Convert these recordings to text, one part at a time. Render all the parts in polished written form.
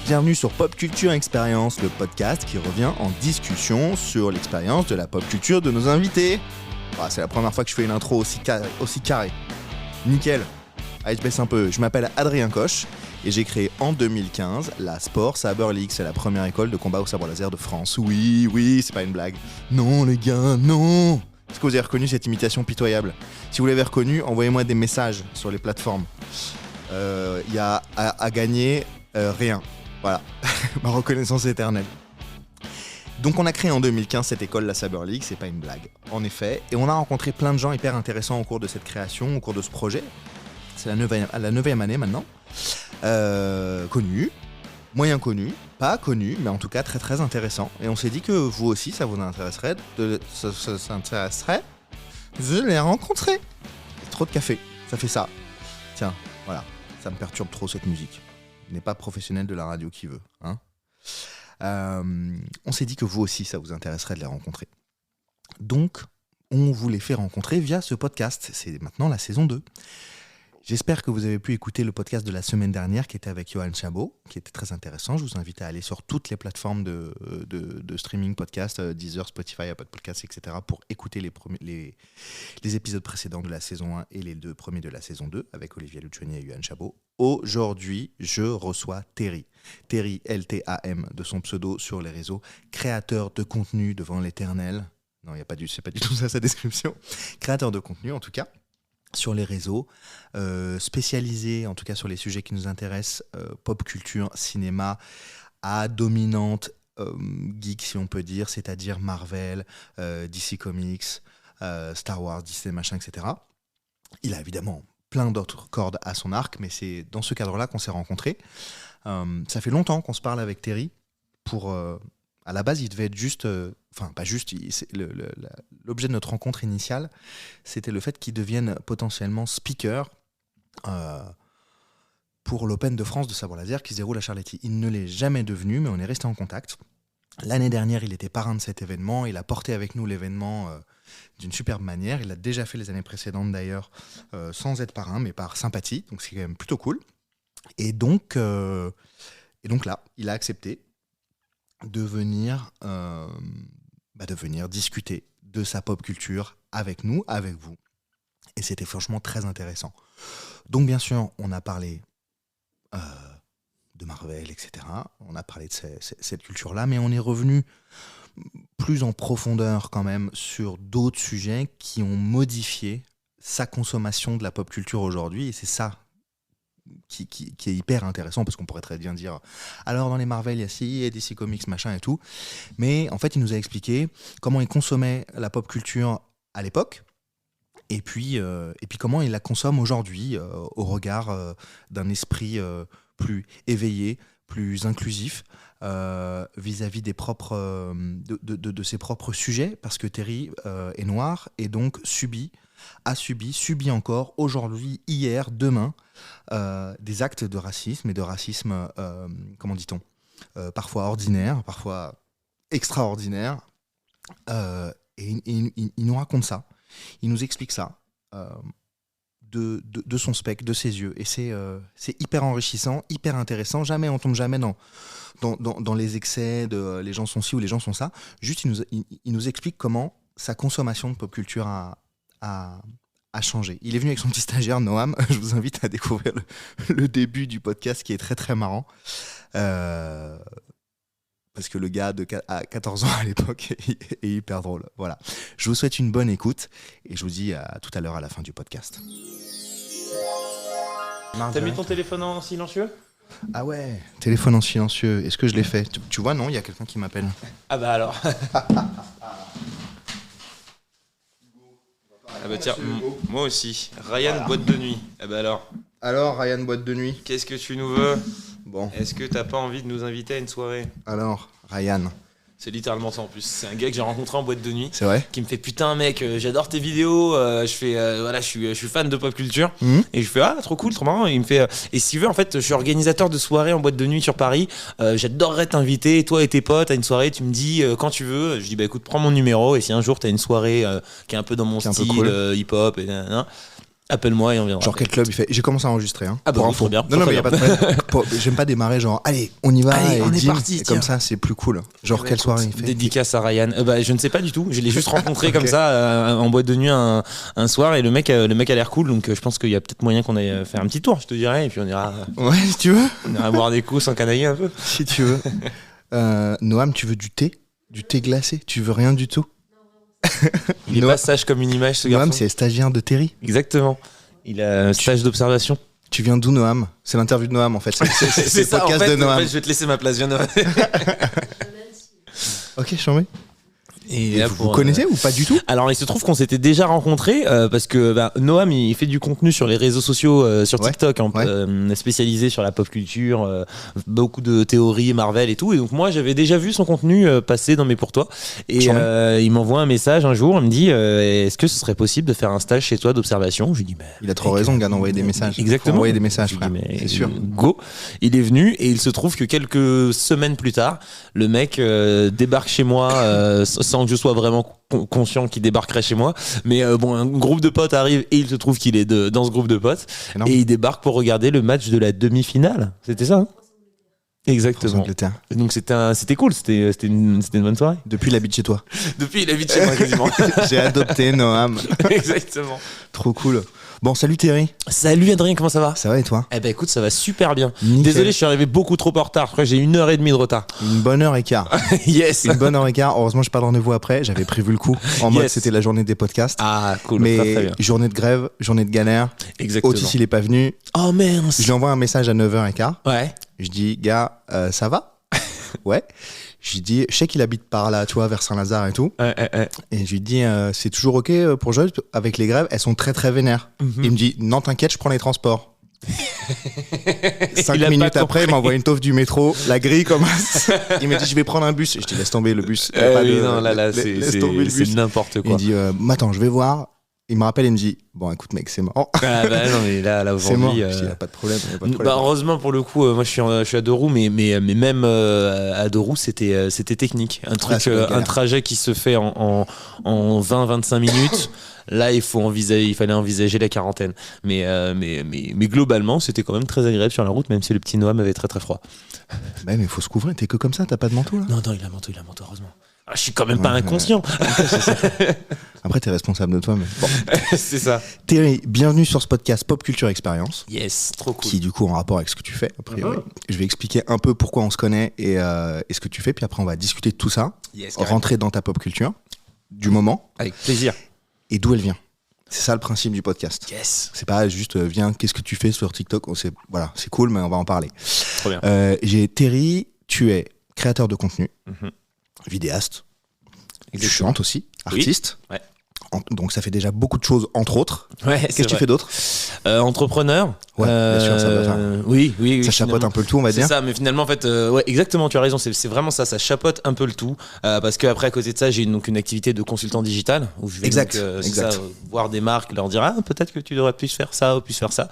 Bienvenue sur Pop Culture Expérience, le podcast qui revient en discussion sur l'expérience de la pop culture de nos invités. C'est la première fois que je fais une intro aussi carrée. Nickel. Allez, je baisse un peu. Je m'appelle Adrien Coche et j'ai créé en 2015 la Sport Saber League. C'est la première école de combat au sabre laser de France. Oui, c'est pas une blague. Non les gars, non. Est-ce que vous avez reconnu cette imitation pitoyable ? Si vous l'avez reconnue, envoyez-moi des messages sur les plateformes. Il y a à gagner rien. Voilà, ma reconnaissance éternelle. Donc on a créé en 2015 cette école, la Saber League, c'est pas une blague, en effet. Et on a rencontré plein de gens hyper intéressants au cours de cette création, au cours de ce projet. C'est la 9e année maintenant. Connu, moyen connu, pas connu, mais en tout cas très très intéressant. Et on s'est dit que vous aussi, ça vous intéresserait de les rencontrer. Trop de café, ça fait ça. Tiens, voilà, ça me perturbe trop cette musique. N'est pas professionnel de la radio qui veut. Hein, on s'est dit que vous aussi, ça vous intéresserait de les rencontrer. Donc, on vous les fait rencontrer via ce podcast. C'est maintenant la saison 2. J'espère que vous avez pu écouter le podcast de la semaine dernière qui était avec Johan Chabot, qui était très intéressant. Je vous invite à aller sur toutes les plateformes de streaming podcast, Deezer, Spotify, Apple Podcasts, etc. pour écouter les épisodes précédents de la saison 1 et les 2 premiers de la saison 2 avec Olivier Lucioni et Johan Chabot. Aujourd'hui, je reçois Terry. Terry, L-T-A-M, de son pseudo sur les réseaux, créateur de contenu devant l'éternel. Non, c'est pas du tout ça sa description. Créateur de contenu, en tout cas, sur les réseaux, spécialisé, en tout cas sur les sujets qui nous intéressent, pop culture, cinéma, à dominante geek, si on peut dire, c'est-à-dire Marvel, DC Comics, Star Wars, Disney, machin, etc. Il a évidemment plein d'autres cordes à son arc, mais c'est dans ce cadre-là qu'on s'est rencontrés. Ça fait longtemps qu'on se parle avec Terry. À la base, il devait être juste... l'objet de notre rencontre initiale, c'était le fait qu'il devienne potentiellement speaker pour l'Open de France de sabre laser qui se déroule à Charletti. Il ne l'est jamais devenu, mais on est resté en contact. L'année dernière, il était parrain de cet événement. Il a porté avec nous l'événement d'une superbe manière. Il l'a déjà fait les années précédentes d'ailleurs, sans être parrain, mais par sympathie. Donc c'est quand même plutôt cool. Et donc là, il a accepté de venir discuter de sa pop culture avec nous, avec vous. Et c'était franchement très intéressant. Donc bien sûr, on a parlé de Marvel, etc. On a parlé de cette culture-là, mais on est revenu plus en profondeur quand même sur d'autres sujets qui ont modifié sa consommation de la pop culture aujourd'hui. Et c'est ça qui est hyper intéressant, parce qu'on pourrait très bien dire alors dans les Marvel il y a ci, et DC Comics machin et tout, mais en fait il nous a expliqué comment il consommait la pop culture à l'époque et puis comment il la consomme aujourd'hui au regard d'un esprit plus éveillé, plus inclusif vis-à-vis des propres de ses propres sujets, parce que Terry est noir et donc subit encore aujourd'hui, hier, demain des actes de racisme, et de racisme, comment dit-on, parfois ordinaire, parfois extraordinaire, et il nous raconte ça, il nous explique ça de son spectre, de ses yeux, et c'est hyper enrichissant, hyper intéressant. On tombe jamais dans les excès de les gens sont ci ou les gens sont ça. Juste il nous explique comment sa consommation de pop culture a changé. Il est venu avec son petit stagiaire Noam. Je vous invite à découvrir le début du podcast qui est très très marrant. Parce que le gars à 14 ans à l'époque est hyper drôle. Voilà. Je vous souhaite une bonne écoute et je vous dis à tout à l'heure à la fin du podcast. T'as mis ton téléphone en silencieux ? Ah ouais, téléphone en silencieux. Est-ce que je l'ai fait ? Tu vois, non, il y a quelqu'un qui m'appelle. Ah bah alors. Ah bah tiens, moi aussi. Ryan, voilà. Boîte de nuit. Ah bah alors. Alors, Ryan, boîte de nuit. Qu'est-ce que tu nous veux ? Bon. Est-ce que t'as pas envie de nous inviter à une soirée ? Alors, Ryan. C'est littéralement ça en plus. C'est un gars que j'ai rencontré en boîte de nuit. C'est vrai ? Qui me fait putain mec, j'adore tes vidéos. Je suis fan de pop culture. Et je fais trop cool, trop marrant. Et il me fait et si tu veux en fait, je suis organisateur de soirées en boîte de nuit sur Paris. J'adorerais t'inviter, toi et tes potes, à une soirée. Tu me dis quand tu veux. Je dis bah écoute, prends mon numéro et si un jour t'as une soirée qui est un peu dans mon style cool. Hip-hop et Appelle-moi et on viendra. Genre quel club il fait. J'ai commencé à enregistrer. Hein, Ah bah pour oui, info. très bien. Non, mais Très y a pas de problème. J'aime pas démarrer genre, allez, on y va. Allez, et on est dim, parti, et comme tiens. ça, c'est plus cool. Genre quelle soirée il fait. Dédicace à Ryan. Je ne sais pas du tout. Je l'ai juste rencontré comme ça en boîte de nuit un soir et le mec a l'air cool. Donc je pense qu'il y a peut-être moyen qu'on aille faire un petit tour, je te dirais. Et puis on ira Ouais, si tu veux. boire des coups sans canailler un peu. Si tu veux. Noam, tu veux du thé? Du thé glacé? Tu veux rien du tout? Il est pas sage comme une image, ce Noam, garçon. c'est stagiaire de Terry. Exactement. Il a un stage d'observation. Tu viens d'où, Noam? C'est l'interview de Noam en fait. C'est le ça, podcast en fait, de Noam. en fait, je vais te laisser ma place, viens Noam. Ok, chambé. Et Et là, vous connaissez ou pas du tout? Alors il se trouve qu'on s'était déjà rencontrés parce que Noam il fait du contenu sur les réseaux sociaux, sur Ouais, TikTok, spécialisé sur la pop culture, beaucoup de théories Marvel et tout. Et donc moi j'avais déjà vu son contenu passer dans mes pour toi. Et il m'envoie un message un jour, il me dit est-ce que ce serait possible de faire un stage chez toi d'observation? Je lui dis Il a trop raison, le gars, d'envoyer des messages. Exactement. Faut envoyer des messages, Je lui frère. dis, mais C'est sûr. Go. Il est venu et il se trouve que quelques semaines plus tard, le mec débarque chez moi sans que je sois vraiment conscient qu'il débarquerait chez moi. Mais un groupe de potes arrive et il se trouve qu'il est dans ce groupe de potes. Énorme. Et il débarque pour regarder le match de la demi-finale. C'était ça, hein? Exactement. Angleterre. Donc c'était cool, c'était une bonne soirée. Depuis, il habite chez toi. Depuis, il habite chez moi quasiment. J'ai adopté Noam. Exactement. Trop cool. Bon, salut Terry. Salut Adrien, comment ça va? Ça va et toi? Eh ben écoute, ça va super bien. Nickel. Désolé, je suis arrivé beaucoup trop en retard. Je crois que j'ai 1h30 de retard. Une bonne heure et quart. Yes. Une bonne heure et quart. Heureusement, j'ai pas de rendez-vous après. J'avais prévu le coup. En mode, Yes. c'était la journée des podcasts. Ah cool, très, très Mais bien. journée de grève, journée de galère. Exactement. Otis, il est pas venu. Oh mince. Je lui envoie un message à 9h15. Ouais. Je dis, gars, ça va? Ouais. Je lui dis, je sais qu'il habite par là, tu vois, vers Saint-Lazare et tout. Ouais. Et je lui dis, c'est toujours OK pour jouer avec les grèves? Elles sont très très vénères. Il me dit, non, t'inquiète, je prends les transports. 5 Il a minutes pas après, il compris. m'envoie une taupe du métro, la grille commence. Il me dit, je vais prendre un bus. Je dis, laisse tomber le bus. Y a pas de- non, là, laisse tomber le c'est bus. n'importe Il quoi. me dit, attends, je vais voir. Il me rappelle, il me dit, bon, écoute, mec, c'est mort. Ah bah non, mais là C'est mort. aujourd'hui. Je dis, y a pas de problème. Y a pas de problème. Bah heureusement pour le coup, moi je suis à deux roues, mais même à deux roues c'était technique. Un truc, c'est la galère. un trajet qui se fait en 20-25 minutes. Là, il fallait envisager la quarantaine. Mais globalement, c'était quand même très agréable sur la route, même si le petit Noam avait très très froid. Ouais, mais faut se couvrir. T'es que comme ça, t'as pas de manteau là? Non, il a manteau, heureusement. Ah, je suis quand même pas inconscient. Après, t'es responsable de toi, mais bon. C'est ça. Terry, bienvenue sur ce podcast Pop Culture Experience. Yes, trop cool. Qui est du coup en rapport avec ce que tu fais, a priori. Je vais expliquer un peu pourquoi on se connaît et ce que tu fais, puis après on va discuter de tout ça, Yes, carrément. rentrer dans ta pop culture du moment Avec plaisir. et d'où elle vient. C'est ça le principe du podcast. Yes. C'est pas juste viens, qu'est-ce que tu fais sur TikTok? Voilà, c'est cool, mais on va en parler. Trop bien. J'ai Terry, tu es créateur de contenu, Mhm. vidéaste, tu Exactement. chantes aussi, Oui. artiste. Ouais. Donc ça fait déjà beaucoup de choses, entre autres. Ouais, Qu'est-ce que tu fais d'autre? Entrepreneur. Ouais, bien sûr, ça doit faire. Oui. Ça chapeaute un peu le tout, on va C'est dire. ça, mais finalement, en fait, ouais, exactement, tu as raison, c'est vraiment ça, ça chapeaute un peu le tout. Parce qu'après, à côté de ça, j'ai donc une activité de consultant digital où je vais Exact, donc, c'est exact. ça, voir des marques, leur dire peut-être que tu devrais plus faire ça ou plus faire ça.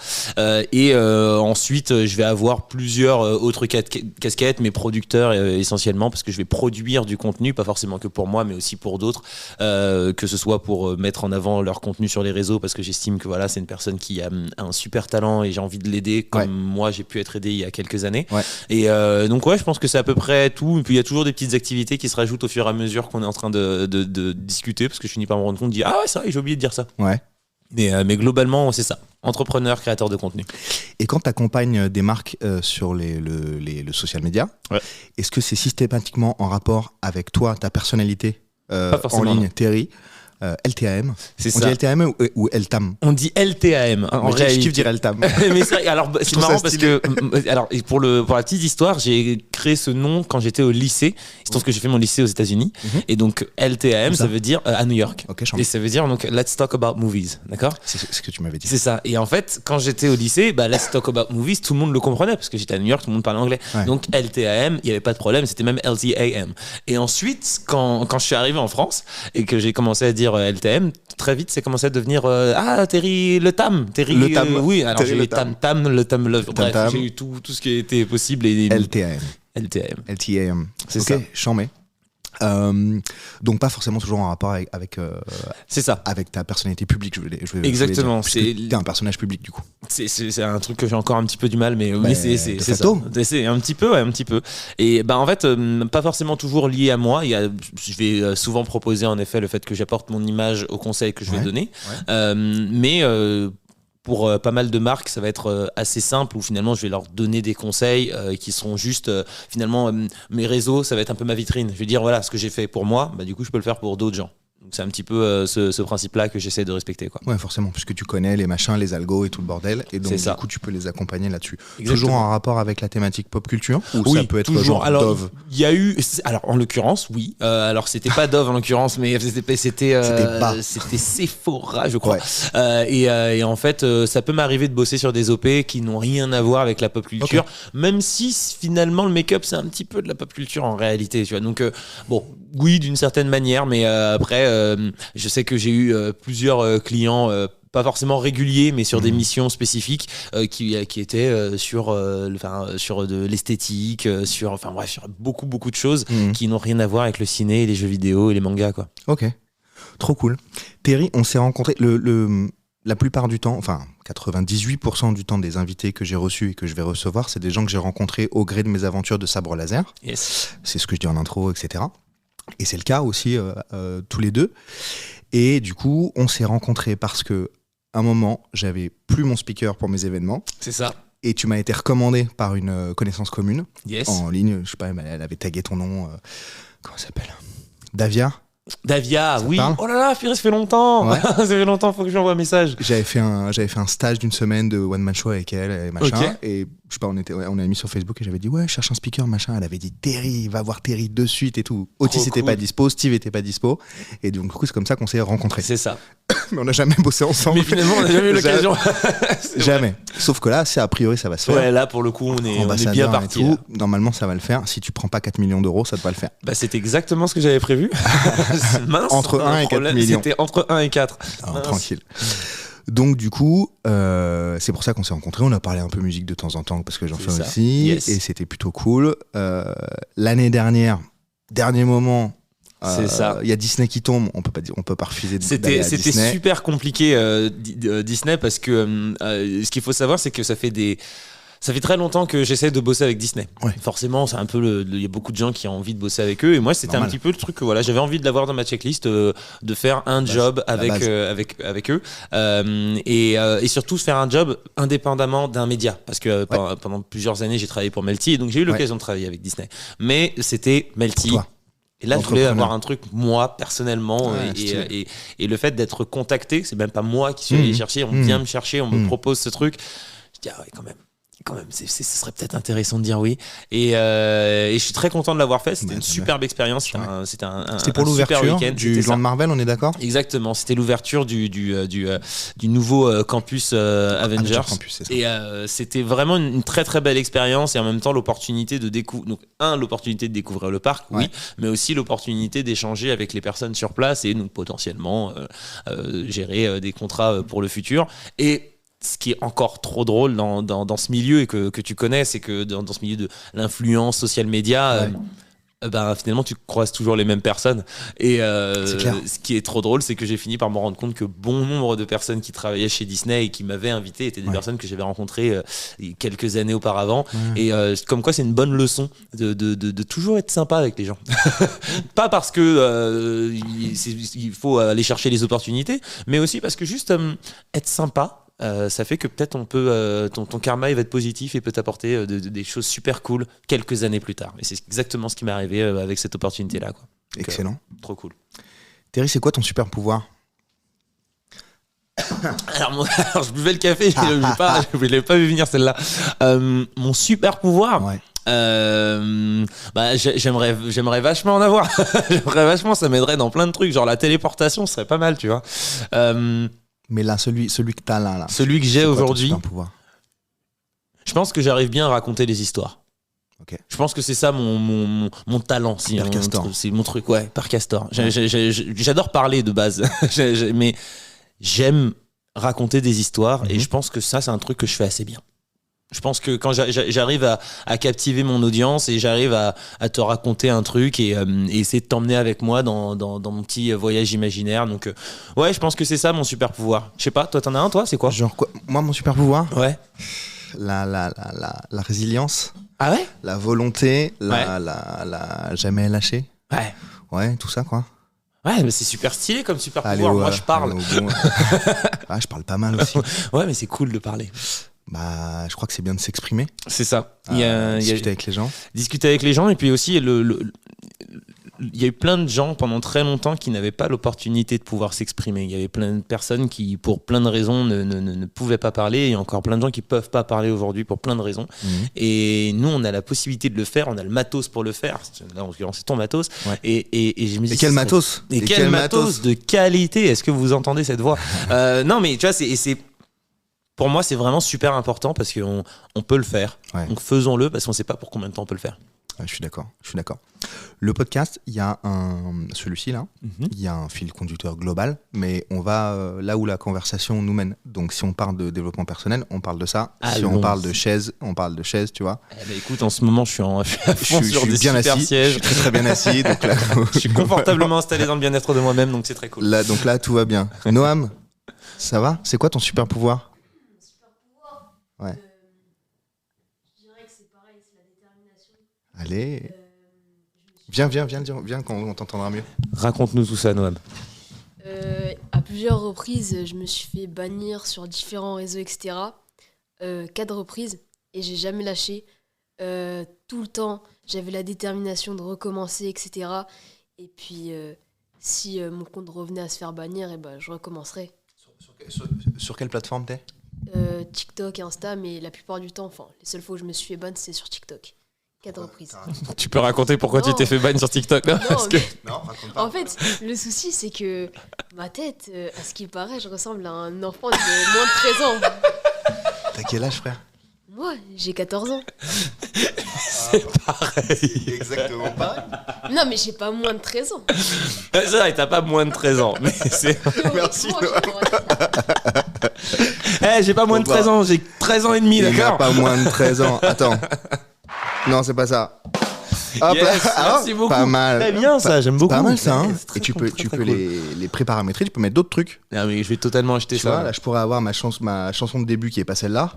Ensuite, je vais avoir plusieurs autres casquettes, mes producteurs essentiellement, parce que je vais produire du contenu, pas forcément que pour moi, mais aussi pour d'autres, que ce soit pour mettre en avant leur contenu sur les réseaux, parce que j'estime que voilà, c'est une personne qui a un super talent et j'ai envie de l'aider comme Ouais. moi j'ai pu être aidé il y a quelques années. Ouais. Et donc ouais, je pense que c'est à peu près tout. Et puis il y a toujours des petites activités qui se rajoutent au fur et à mesure qu'on est en train de discuter, parce que je finis par me rendre compte, de dire ah ouais, c'est vrai, j'ai oublié de dire ça. Ouais. Mais globalement, c'est ça. Entrepreneur, créateur de contenu. Et quand tu accompagnes des marques sur le social media, Ouais. est-ce que c'est systématiquement en rapport avec toi, ta personnalité Pas en forcément, ligne, non. Terry, LTAM? C'est On ça. dit LTAM ou LTAM? On dit LTAM. En Moi, je réalité. kiffe dire LTAM. Mais c'est vrai, alors c'est trouve ça marrant parce stylé. que alors et pour la petite histoire, j'ai créé ce nom quand j'étais au lycée. Il se trouve que j'ai fait mon lycée aux États-Unis et donc LTAM Où ça ça veut dire à New York. Ok, Et ça veut dire donc Let's Talk About Movies, d'accord? c'est ce que tu m'avais dit. C'est ça. Et en fait, quand j'étais au lycée, Let's Talk About Movies, tout le monde le comprenait parce que j'étais à New York, tout le monde parlait anglais. Ouais. Donc LTAM, il n'y avait pas de problème, c'était même LTAM. Et ensuite, quand je suis arrivé en France et que j'ai commencé à dire LTM, très vite, c'est commencé à devenir Terry le Tam. Terry, Le Tam. oui, alors Terry j'ai le eu Tam, le Tam Love. Bref, Tam. j'ai eu tout ce qui était possible. Et LTAM. LTAM. LTAM. C'est Ok, ça. chambé. Donc pas forcément toujours en rapport c'est ça, avec ta personnalité publique. Exactement. T'es un personnage public du coup. C'est un truc que j'ai encore un petit peu du mal, mais oui, c'est ça. C'est un petit peu. Et en fait, pas forcément toujours lié à moi. Je vais souvent proposer en effet le fait que j'apporte mon image au conseil que je vais donner, mais pour pas mal de marques, ça va être assez simple où finalement je vais leur donner des conseils qui seront juste finalement mes réseaux, ça va être un peu ma vitrine. Je vais dire voilà ce que j'ai fait pour moi, du coup je peux le faire pour d'autres gens. Donc c'est un petit peu ce principe-là que j'essaie de respecter, quoi. Ouais, forcément, puisque tu connais les machins, les algos et tout le bordel, et donc du coup tu peux les accompagner là-dessus. Exactement. Toujours en rapport avec la thématique pop culture, ou oui, ça peut être toujours. genre alors, Dove. Il y a eu, alors en l'occurrence, oui. Alors c'était pas Dove en l'occurrence, mais c'était Sephora, je crois. Ouais. Et en fait, ça peut m'arriver de bosser sur des OP qui n'ont rien à voir avec la pop culture, même si finalement le make-up c'est un petit peu de la pop culture en réalité, tu vois. Donc bon, oui, d'une certaine manière, mais après. Je sais que j'ai eu plusieurs clients pas forcément réguliers, mais sur des missions spécifiques qui étaient sur de l'esthétique, sur beaucoup de choses qui n'ont rien à voir avec le ciné, les jeux vidéo et les mangas, quoi. Ok, trop cool. Terry, on s'est rencontrés la plupart du temps, enfin 98% du temps des invités que j'ai reçus et que je vais recevoir, c'est des gens que j'ai rencontrés au gré de mes aventures de sabre laser. Yes. C'est ce que je dis en intro, etc. Et c'est le cas aussi tous les deux. Et du coup, on s'est rencontrés parce que à un moment, j'avais plus mon speaker pour mes événements. C'est ça. Et tu m'as été recommandé par une connaissance commune. Yes. En ligne, je sais pas, elle avait tagué ton nom. Comment ça s'appelle ? Davia, oui. Parle Oh là là, ça fait longtemps. Ouais. Ça fait longtemps, faut que je lui envoie un message. J'avais fait un stage d'une semaine de one man show avec elle et machin. Okay. Et je sais pas, on a mis sur Facebook et j'avais dit ouais, je cherche un speaker machin. Elle avait dit Terry, va voir Terry de suite et tout. Otis était pas dispo, Steve était pas dispo. Et donc du coup, c'est comme ça qu'on s'est rencontrés. C'est ça. Mais on n'a jamais bossé ensemble. Mais finalement, on n'a jamais eu l'occasion. Jamais. Sauf que là, a priori, ça va se faire. Ouais, là, pour le coup, on est bien parti. Normalement, ça va le faire. Si tu prends pas 4 millions d'euros, ça devrait le faire. C'est exactement ce que j'avais prévu. Mince. Entre 1 et 4 millions. C'était entre 1 et 4. Alors, tranquille. Donc du coup, c'est pour ça qu'on s'est rencontrés. On a parlé un peu musique de temps en temps parce que j'en fais aussi. Yes. Et c'était plutôt cool. L'année dernière, dernier moment... C'est ça. Il y a Disney qui tombe, on peut pas refuser d'aller à Disney. C'était super compliqué Disney parce que ce qu'il faut savoir c'est que ça fait très longtemps que j'essaie de bosser avec Disney. Ouais. Forcément, c'est un peu il y a beaucoup de gens qui ont envie de bosser avec eux et moi c'était un petit peu le truc que voilà, j'avais envie de l'avoir dans ma checklist de faire un job avec eux et surtout faire un job indépendamment d'un média parce que pendant plusieurs années j'ai travaillé pour Melty et donc j'ai eu l'occasion de travailler avec Disney. Mais c'était Melty. Et là, je voulais avoir un truc, moi, personnellement. Et le fait d'être contacté, c'est même pas moi qui suis allé chercher. On vient me chercher, on me propose ce truc. Je dis, ah ouais, quand même, ce serait peut-être intéressant de dire oui. Et je suis très content de l'avoir fait. C'était une superbe expérience. C'était pour l'ouverture du Land Marvel, on est d'accord ? Exactement. C'était l'ouverture du nouveau campus Avengers. Campus, c'est ça. Et c'était vraiment une très très belle expérience et en même temps l'opportunité de découvrir. Donc l'opportunité de découvrir le parc, oui, mais aussi l'opportunité d'échanger avec les personnes sur place et donc potentiellement gérer des contrats pour le futur. Et ce qui est encore trop drôle dans ce milieu et que tu connais, c'est que dans ce milieu de l'influence social média, finalement tu croises toujours les mêmes personnes et ce qui est trop drôle, c'est que j'ai fini par me rendre compte que bon nombre de personnes qui travaillaient chez Disney et qui m'avaient invité étaient des personnes que j'avais rencontrées quelques années auparavant et comme quoi c'est une bonne leçon de toujours être sympa avec les gens. Pas parce que il faut aller chercher les opportunités, mais aussi parce que juste être sympa, ça fait que peut-être on peut ton karma il va être positif et peut t'apporter des choses super cool quelques années plus tard. Et c'est exactement ce qui m'est arrivé avec cette opportunité là, quoi. Donc, excellent. Trop cool. Terry, c'est quoi ton super pouvoir ? alors je buvais le café, je l'ai pas vu venir celle-là. Mon super pouvoir. J'aimerais vachement en avoir. J'aimerais vachement, ça m'aiderait dans plein de trucs, genre la téléportation, ce serait pas mal, tu vois. Mais là, celui que t'as là. Celui que j'ai aujourd'hui. Je pense que j'arrive bien à raconter des histoires. Okay. Je pense que c'est ça mon talent. C'est mon truc, par Castor. J'adore parler de base, mais j'aime raconter des histoires et je pense que ça, c'est un truc que je fais assez bien. Je pense que quand j'arrive à captiver mon audience et j'arrive à te raconter un truc et essayer de t'emmener avec moi dans mon petit voyage imaginaire. Donc, ouais, je pense que c'est ça mon super pouvoir. Je sais pas, toi, t'en as un, toi, c'est quoi? Genre quoi? Moi, mon super pouvoir? Ouais. La résilience. Ah ouais? La volonté, Ouais. la jamais lâcher. Ouais. Ouais, tout ça, quoi. Ouais, mais c'est super stylé comme super Allez, pouvoir. ouais, Moi, je parle. allez au bout. Ah, je parle pas mal aussi. Ouais, mais c'est cool de parler. Bah, je crois que c'est bien de s'exprimer. C'est ça. Il y a Discuter avec les gens. discuter avec les gens et puis aussi il y a eu plein de gens pendant très longtemps qui n'avaient pas l'opportunité de pouvoir s'exprimer. Il y avait plein de personnes qui, pour plein de raisons, ne pouvaient pas parler. Et il y a encore plein de gens qui peuvent pas parler aujourd'hui pour plein de raisons. Et nous, on a la possibilité de le faire. On a le matos pour le faire. Là, en l'occurrence, c'est ton matos. Ouais. Et je me dis, Et quel matos? Et quel matos de qualité. Est-ce que vous entendez cette voix? Non, mais tu vois, c'est pour moi, c'est vraiment super important parce qu'on peut le faire. Ouais. Donc faisons-le parce qu'on ne sait pas pour combien de temps on peut le faire. Ouais, je suis d'accord. Le podcast, il y a celui-ci là, il y a un fil conducteur global, mais on va là où la conversation nous mène. Donc si on parle de développement personnel, on parle de ça. Si on parle de chaise, on parle de chaise, tu vois. Eh ben, écoute, en ce moment, je suis à fond Je sur suis des bien super assis, sièges. je suis très très bien assis. Donc là, Je suis confortablement installé dans le bien-être de moi-même, donc c'est très cool. donc là, tout va bien. Noam, ça va? C'est quoi ton super pouvoir? Ouais. Je dirais que c'est pareil, c'est la détermination. Allez. Viens quand on t'entendra mieux. Raconte-nous tout ça, Noam. À plusieurs reprises, je me suis fait bannir sur différents réseaux, etc. 4 reprises, et j'ai jamais lâché. Tout le temps, j'avais la détermination de recommencer, etc. Et puis, si mon compte revenait à se faire bannir, et ben, je recommencerais. Sur quelle plateforme t'es? TikTok, Insta, mais la plupart du temps, enfin, les seules fois où je me suis fait ban, c'est sur TikTok. 4 reprises. Tu peux raconter pourquoi Non. tu t'es fait ban sur TikTok là? Non, mais- Non, raconte pas. En fait, le souci, c'est que ma tête, à ce qui paraît, je ressemble à un enfant de moins de 13 ans. T'as quel âge, frère? Moi, j'ai 14 ans. C'est pareil. Exactement pareil. Non, mais j'ai pas moins de 13 ans. C'est vrai, t'as pas moins de 13 ans. Mais c'est... Merci, Moi, j'ai le droit de dire. J'ai pas moins de 13 ans, j'ai 13 ans et demi, Il n'a d'accord? pas moins de 13 ans. Attends. Non, c'est pas ça. Hop Yes, là. merci Ah, beaucoup. Pas mal. Très bien ça, j'aime beaucoup. Pas mal ça. Hein. Ouais, c'est très Et tu cool, peux, très, tu très peux cool. les pré-paramétrer, tu peux mettre d'autres trucs. Ah mais je vais totalement acheter Tu ça. vois, là, je pourrais avoir ma chanson de début qui est pas celle-là.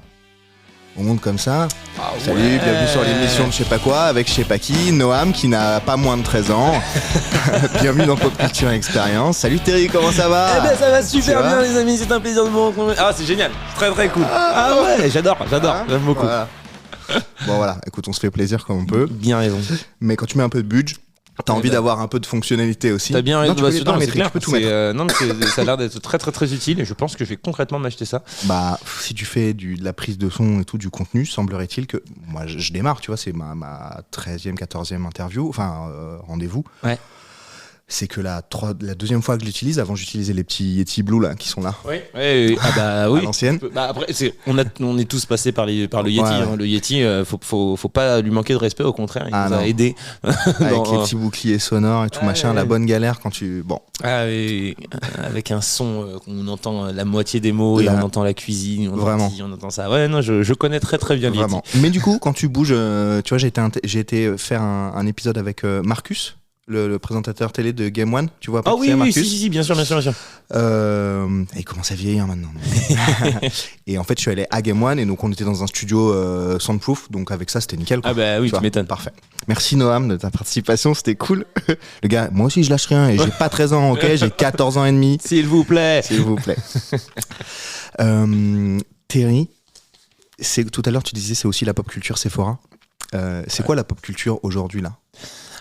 On monte comme ça. Ah Salut, ouais. bienvenue sur l'émission de je sais pas quoi avec je sais pas qui, Noam qui n'a pas moins de 13 ans. Bienvenue dans Pop Culture Experience. Salut Terry, comment ça va? Eh ben ça va super Tu bien vois les amis, c'est un plaisir de vous rencontrer. Ah c'est génial, très très cool. Ah ouais, j'adore, Hein j'aime beaucoup. Voilà. Bon voilà, écoute, on se fait plaisir comme on peut. Bien raison. Mais quand tu mets un peu de budget, t'as envie ben, d'avoir un peu de fonctionnalité aussi. T'as bien Non, raison, tu peux les c'est paramétrer, clair. tu peux tout C'est, mettre. non, mais ça a l'air d'être très très très utile et je pense que je vais concrètement m'acheter ça. Bah, si tu fais de la prise de son et tout, du contenu, semblerait-il que. Moi, je démarre, tu vois, c'est ma 13e, 14e interview, enfin, rendez-vous. Ouais. C'est que la deuxième fois que je l'utilise, avant j'utilisais les petits Yeti Blue là, qui sont là, Oui. Ah bah oui. à l'ancienne. Bah après, on est tous passés par le Yeti. Ouais, ouais. Hein. Le Yeti, faut pas lui manquer de respect, au contraire, il Ah, nous a non. aidés. Avec les petits boucliers sonores et tout Ouais, machin, ouais. la bonne galère quand tu. Bon, Avec un son, on entend la moitié des mots et Là. on entend la cuisine, on Vraiment. on entend ça. Ouais, non, je connais très très bien le Yeti. vraiment. Mais du coup, quand tu bouges, tu vois, j'ai été faire un épisode avec Marcus, le présentateur télé de Game One, tu vois pas Ah qui oui, c'est, oui, Marcus. si, bien sûr. Il commence à vieillir maintenant. Et en fait, je suis allé à Game One et donc on était dans un studio soundproof, donc avec ça c'était nickel, quoi. Ah bah oui, Tu vois, tu m'étonnes. Parfait. Merci Noam de ta participation, c'était cool. Le gars, moi aussi je lâche rien et j'ai pas 13 ans, ok, j'ai 14 ans et demi, S'il vous plaît. s'il vous plaît. Terry, tout à l'heure tu disais c'est aussi la pop culture Sephora. C'est quoi la pop culture aujourd'hui là?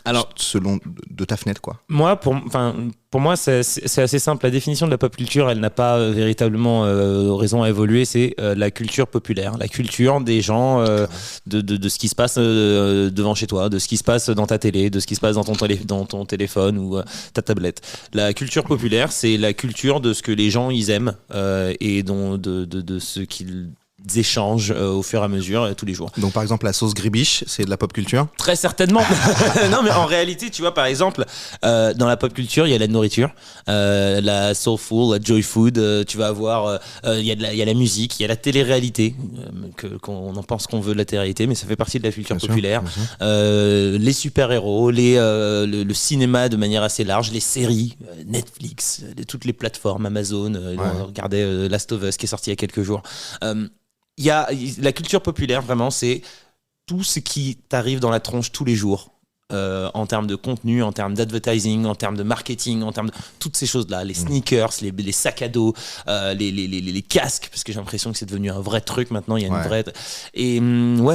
Alors, selon de ta fenêtre quoi. moi, pour moi, c'est assez simple. La définition de la pop culture, elle n'a pas véritablement raison à évoluer. C'est la culture populaire, la culture des gens, de ce qui se passe devant chez toi, de ce qui se passe dans ta télé, de ce qui se passe dans ton téléphone ou ta tablette. La culture populaire, c'est la culture de ce que les gens ils aiment et de ce qu'ils échanges au fur et à mesure tous les jours. Donc par exemple la sauce gribiche, c'est de la pop culture? Très certainement. Non mais en réalité, tu vois, par exemple, dans la pop culture, il y a la nourriture, la soul food, la joy food. Tu vas avoir, il y a la musique, il y a la télé-réalité, qu'on en pense qu'on veut de la télé-réalité, mais ça fait partie de la culture populaire. Les super-héros, le cinéma de manière assez large, les séries, Netflix, toutes les plateformes, Amazon. On regardait Last of Us qui est sorti il y a quelques jours. Il y a la culture populaire, vraiment, c'est tout ce qui t'arrive dans la tronche tous les jours. En termes de contenu, en termes d'advertising, en termes de marketing, en termes de toutes ces choses-là, les sneakers, les sacs à dos, les casques, parce que j'ai l'impression que c'est devenu un vrai truc maintenant. Il y a une vraie et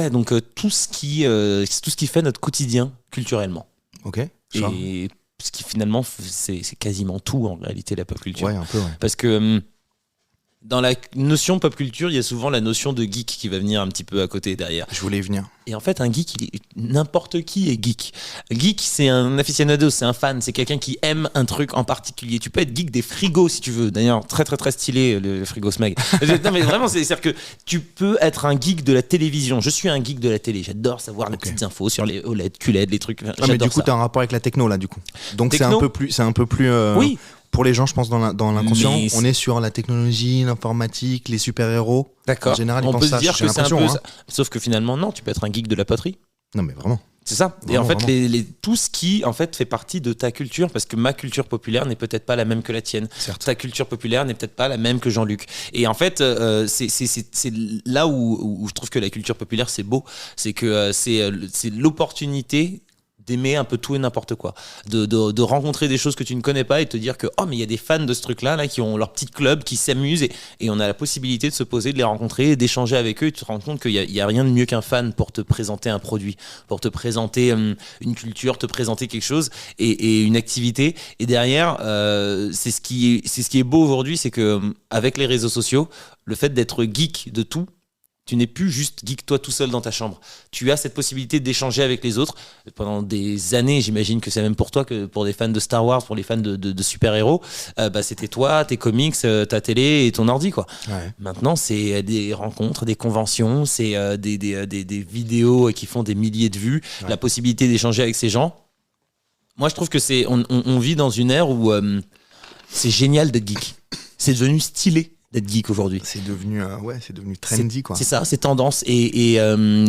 donc tout ce qui fait notre quotidien culturellement. Ok. Et ce qui finalement c'est quasiment tout en réalité la pop culture. Ouais, un peu. Ouais. Parce que dans la notion pop culture, il y a souvent la notion de geek qui va venir un petit peu à côté derrière. Je voulais y venir. Et en fait, un geek, n'importe qui est geek. Geek, c'est un aficionado, c'est un fan, c'est quelqu'un qui aime un truc en particulier. Tu peux être geek des frigos si tu veux. D'ailleurs, très très très stylé le frigo Smeg. Non mais vraiment, c'est-à-dire que tu peux être un geek de la télévision. Je suis un geek de la télé. J'adore savoir les petites infos sur les OLED, QLED, les trucs. Mais du coup, t'as un rapport avec la techno là, du coup. Donc c'est un peu plus. Oui. Pour les gens, je pense, dans l'inconscient, on est sur la technologie, l'informatique, les super-héros. D'accord. En général, on ils peut pensent se ça. dire J'ai que c'est un peu l'impression, ça. Sauf que finalement, non, tu peux être un geek de la poterie. Non, mais vraiment. C'est ça. Vraiment, et en fait, vraiment. tout ce qui en fait fait partie de ta culture, parce que ma culture populaire n'est peut-être pas la même que la tienne. Certes. Ta culture populaire n'est peut-être pas la même que Jean-Luc. Et en fait, c'est là où je trouve que la culture populaire c'est beau, c'est que c'est l'opportunité d'aimer un peu tout et n'importe quoi, de rencontrer des choses que tu ne connais pas et te dire que oh mais il y a des fans de ce truc là qui ont leur petit club, qui s'amusent et on a la possibilité de se poser, de les rencontrer, d'échanger avec eux et tu te rends compte qu'il y a rien de mieux qu'un fan pour te présenter un produit, pour te présenter une culture, te présenter quelque chose et une activité. Et derrière c'est ce qui est beau aujourd'hui, c'est que avec les réseaux sociaux, le fait d'être geek de tout, tu n'es plus juste geek toi tout seul dans ta chambre. Tu as cette possibilité d'échanger avec les autres. Pendant des années, j'imagine que c'est même pour toi que pour des fans de Star Wars, pour les fans de super-héros, c'était toi, tes comics, ta télé et ton ordi, quoi. Ouais. Maintenant, c'est des rencontres, des conventions, c'est des vidéos qui font des milliers de vues, la possibilité d'échanger avec ces gens. Moi, je trouve que on vit dans une ère où c'est génial d'être geek. C'est devenu stylé d'être geek aujourd'hui. C'est devenu trendy, quoi. C'est ça, c'est tendance. Et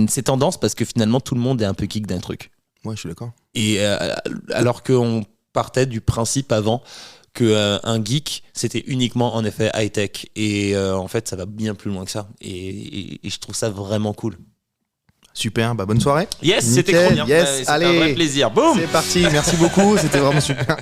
c'est tendance parce que finalement, tout le monde est un peu geek d'un truc. Ouais, je suis d'accord. Et alors qu'on partait du principe avant qu'un geek, c'était uniquement en effet high-tech. Et en fait, ça va bien plus loin que ça. Et je trouve ça vraiment cool. Super, bonne soirée. Yes, Nickel, c'était trop bien. yes, C'était allez. un vrai plaisir. Boum. C'est parti, merci beaucoup, c'était vraiment super.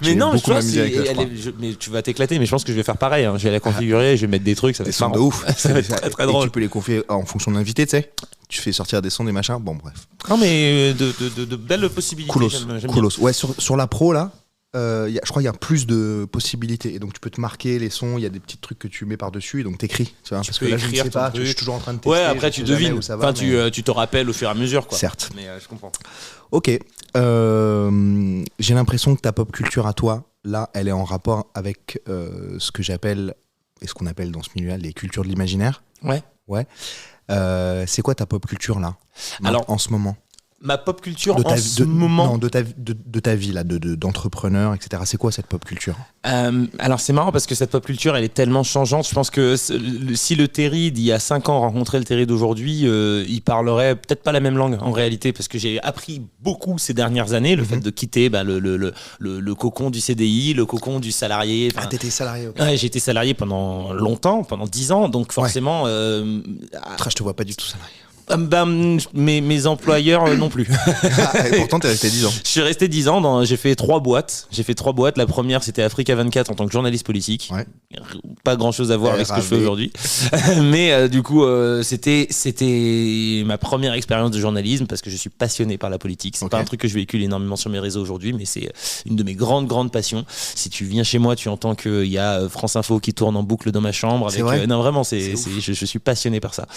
Mais non, je pense m'amuser avec toi, je crois. mais tu vas t'éclater. Mais je pense que je vais faire pareil. Je vais la configurer, je vais mettre des trucs, ça va Des être sons marrant. de ouf. Ça va être très très Et drôle. tu peux les confier en fonction de l'invité, tu sais. Tu fais sortir des sons, des machins. Bon, bref. Non, mais de belles possibilités. Coolos. J'aime Coolos. Ouais, sur la pro, là, je crois qu'il y a plus de possibilités. Et donc, tu peux te marquer les sons. Il y a des petits trucs que tu mets par-dessus. Et donc, t'écris. Tu vois, parce que peux là, je ne écrire sais ton pas. truc. Je suis toujours en train de tester. Ouais, après je tu sais jamais devines. où ça va, Enfin, mais- tu te rappelles au fur et à mesure, quoi. Certes. Mais je comprends. Ok. J'ai l'impression que ta pop culture à toi, là, elle est en rapport avec ce que j'appelle, et ce qu'on appelle dans ce milieu-là, les cultures de l'imaginaire. Ouais. Ouais. C'est quoi ta pop culture, là, Alors, en ce moment? Ma pop culture De ta, en ce moment. Non, de ta vie, là, d'entrepreneur, etc. C'est quoi cette pop culture? Alors c'est marrant parce que cette pop culture elle est tellement changeante. Je pense que si le Terry d'il y a 5 ans rencontrait le Terry d'aujourd'hui, il parlerait peut-être pas la même langue en réalité, parce que j'ai appris beaucoup ces dernières années, le fait de quitter le cocon du CDI, le cocon du salarié. Ah, t'étais salarié, ok. Ouais, j'ai été salarié pendant longtemps, pendant 10 ans, donc forcément... Je te vois pas du tout salarié. Mes employeurs non plus. Et pourtant, t'es resté 10 ans. Je suis resté 10 ans, j'ai fait 3 boîtes. La première, c'était Africa 24 en tant que journaliste politique. Ouais. Pas grand chose à voir avec ce que je fais aujourd'hui. Mais du coup, c'était ma première expérience de journalisme parce que je suis passionné par la politique. C'est pas un truc que je véhicule énormément sur mes réseaux aujourd'hui, mais c'est une de mes grandes passions. Si tu viens chez moi, tu entends qu'il y a France Info qui tourne en boucle dans ma chambre. Avec, c'est vrai. non, vraiment, je suis passionné par ça.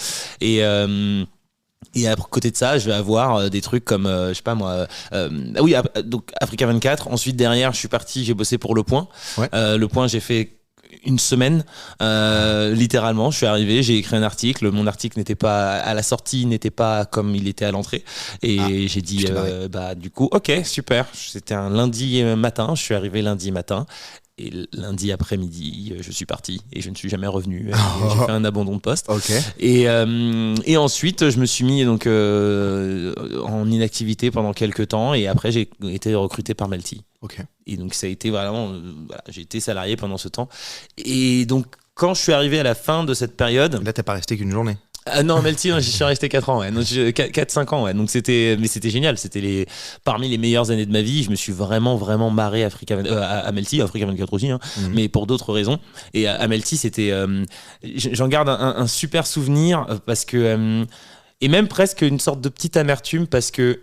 Et à côté de ça, je vais avoir des trucs comme, je sais pas moi, donc Africa 24. Ensuite, derrière, je suis parti, j'ai bossé pour Le Point. Ouais. Le Point, j'ai fait une semaine, littéralement. Je suis arrivé, j'ai écrit un article. Mon article n'était pas à la sortie, n'était pas comme il était à l'entrée. Et j'ai dit, du coup, ok, super. C'était un lundi matin. Je suis arrivé lundi matin. Et lundi après-midi, je suis parti et je ne suis jamais revenu. J'ai fait un abandon de poste. Okay. Et ensuite, je me suis mis donc en inactivité pendant quelques temps et après, j'ai été recruté par Melty. Okay. Et donc, ça a été vraiment... j'ai été salarié pendant ce temps. Et donc, quand je suis arrivé à la fin de cette période... Là, t'es pas resté qu'une journée. Non, Melty, j'y suis resté 4 ans, ouais. 4-5 ans, ouais. Donc c'était génial. C'était parmi les meilleures années de ma vie. Je me suis vraiment marré à Melty, Africa 24 aussi, hein, mais pour d'autres raisons. Et à Melty, c'était, j'en garde un super souvenir parce que, et même presque une sorte de petite amertume parce que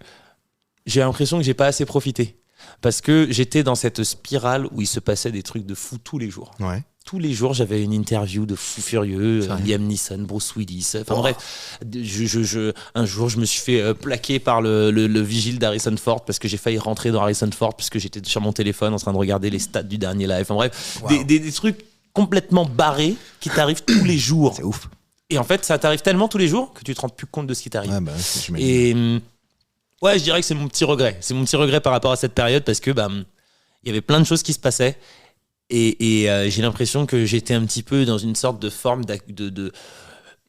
j'ai l'impression que j'ai pas assez profité. Parce que j'étais dans cette spirale où il se passait des trucs de fou tous les jours. Ouais. Tous les jours, j'avais une interview de fou furieux, Liam Neeson, Bruce Willis. Enfin bref, un jour, je me suis fait plaquer par le vigile d'Harrison Ford parce que j'ai failli rentrer dans Harrison Ford parce que j'étais sur mon téléphone en train de regarder les stats du dernier live. Enfin bref, des trucs complètement barrés qui t'arrivent tous les jours. C'est ouf. Et en fait, ça t'arrive tellement tous les jours que tu te rends plus compte de ce qui t'arrive. Ouais, et ouais, je dirais que c'est mon petit regret. C'est mon petit regret par rapport à cette période parce que il y avait plein de choses qui se passaient. Et j'ai l'impression que j'étais un petit peu dans une sorte de forme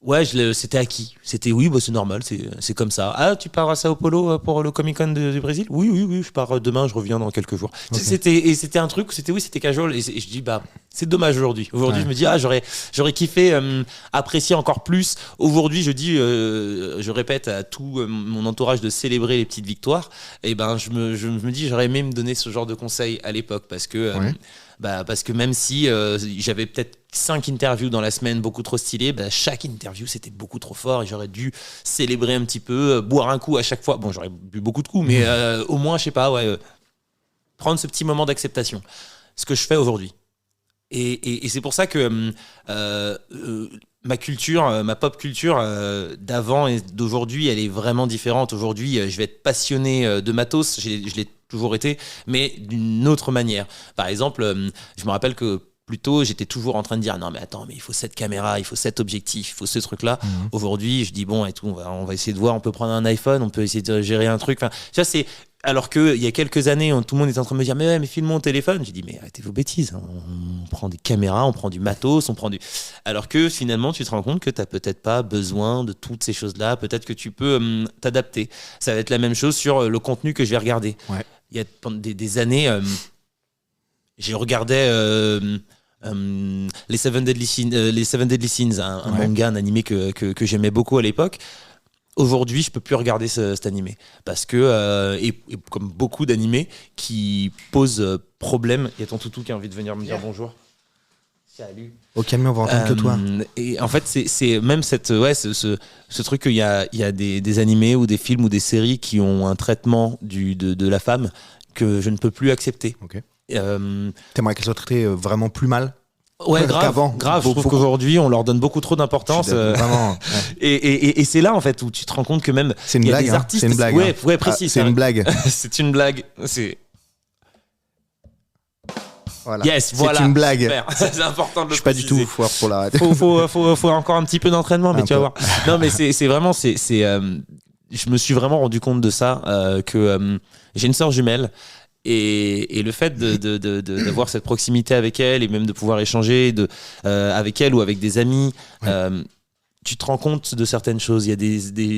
ouais, c'était acquis. C'était oui, c'est normal, c'est comme ça. Ah, tu pars à Sao Paulo pour le Comic Con du Brésil ? Oui, je pars demain, je reviens dans quelques jours. Okay. C'était un truc, c'était casual. Et je dis, c'est dommage aujourd'hui. Aujourd'hui, je me dis, j'aurais kiffé apprécier encore plus. Aujourd'hui, je dis, je répète à tout mon entourage de célébrer les petites victoires. Et je me dis, j'aurais aimé me donner ce genre de conseils à l'époque parce que. Parce que même si j'avais peut-être 5 interviews dans la semaine beaucoup trop stylées, chaque interview c'était beaucoup trop fort et j'aurais dû célébrer un petit peu, boire un coup à chaque fois. Bon, j'aurais bu beaucoup de coups, mais au moins, je sais pas, prendre ce petit moment d'acceptation. Ce que je fais aujourd'hui. Et c'est pour ça que ma culture, ma pop culture d'avant et d'aujourd'hui, elle est vraiment différente. Aujourd'hui, je vais être passionné de matos, je l'ai toujours été, mais d'une autre manière. Par exemple, je me rappelle que plus tôt, j'étais toujours en train de dire non mais attends, mais il faut cette caméra, il faut cet objectif, il faut ce truc-là. Aujourd'hui, je dis bon et tout, on va essayer de voir, on peut prendre un iPhone, on peut essayer de gérer un truc. Enfin, ça c'est alors qu'il y a quelques années, tout le monde était en train de me dire mais filme mon téléphone. J'ai dit mais arrêtez vos bêtises, on prend des caméras, on prend du matos, alors que finalement tu te rends compte que t'as peut-être pas besoin de toutes ces choses-là. Peut-être que tu peux t'adapter. Ça va être la même chose sur le contenu que je vais regarder. Ouais. Il y a des années, j'ai regardé les Seven Deadly Sins, un manga, un animé que j'aimais beaucoup à l'époque. Aujourd'hui, je peux plus regarder cet animé parce que et comme beaucoup d'animés qui posent problème. Il y a ton toutou qui a envie de venir me dire bonjour. Salut. Ok, mais on va entendre que toi. Et en fait, c'est même ce truc qu'il y a des animés ou des films ou des séries qui ont un traitement de la femme que je ne peux plus accepter. Ok. T'aimerais qu'elle soit traitée vraiment plus mal ? Ouais, grave. Je trouve qu'aujourd'hui, on leur donne beaucoup trop d'importance. Vraiment. Et c'est là, en fait, où tu te rends compte que même. C'est une blague. C'est une blague. Ouais, précis. C'est une blague. C'est une blague. Voilà. Yes, voilà. C'est une blague. C'est important de le préciser. Je suis pas du tout fort pour la radio. Faut encore un petit peu d'entraînement, mais tu vas voir. Non, mais c'est vraiment. Je me suis vraiment rendu compte de ça, que j'ai une sœur jumelle. Et le fait d'avoir cette proximité avec elle et même de pouvoir échanger avec elle ou avec des amis, tu te rends compte de certaines choses. Il y a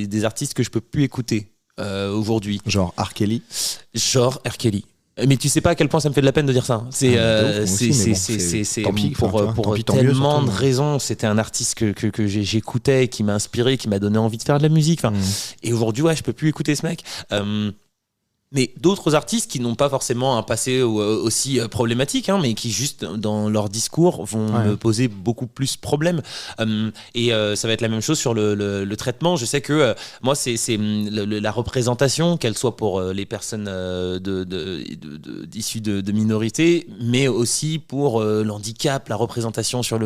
des artistes que je peux plus écouter aujourd'hui. Genre R. Kelly. Mais tu sais pas à quel point ça me fait de la peine de dire ça. C'est pour tellement de raisons. C'était un artiste que j'écoutais, qui m'a inspiré, qui m'a donné envie de faire de la musique. Et aujourd'hui, je peux plus écouter ce mec. Mais d'autres artistes qui n'ont pas forcément un passé aussi problématique, mais qui juste dans leur discours vont me poser beaucoup plus problème. Et ça va être la même chose sur le traitement. Je sais que moi, c'est la représentation, qu'elle soit pour les personnes issues de minorités, mais aussi pour l'handicap, la représentation sur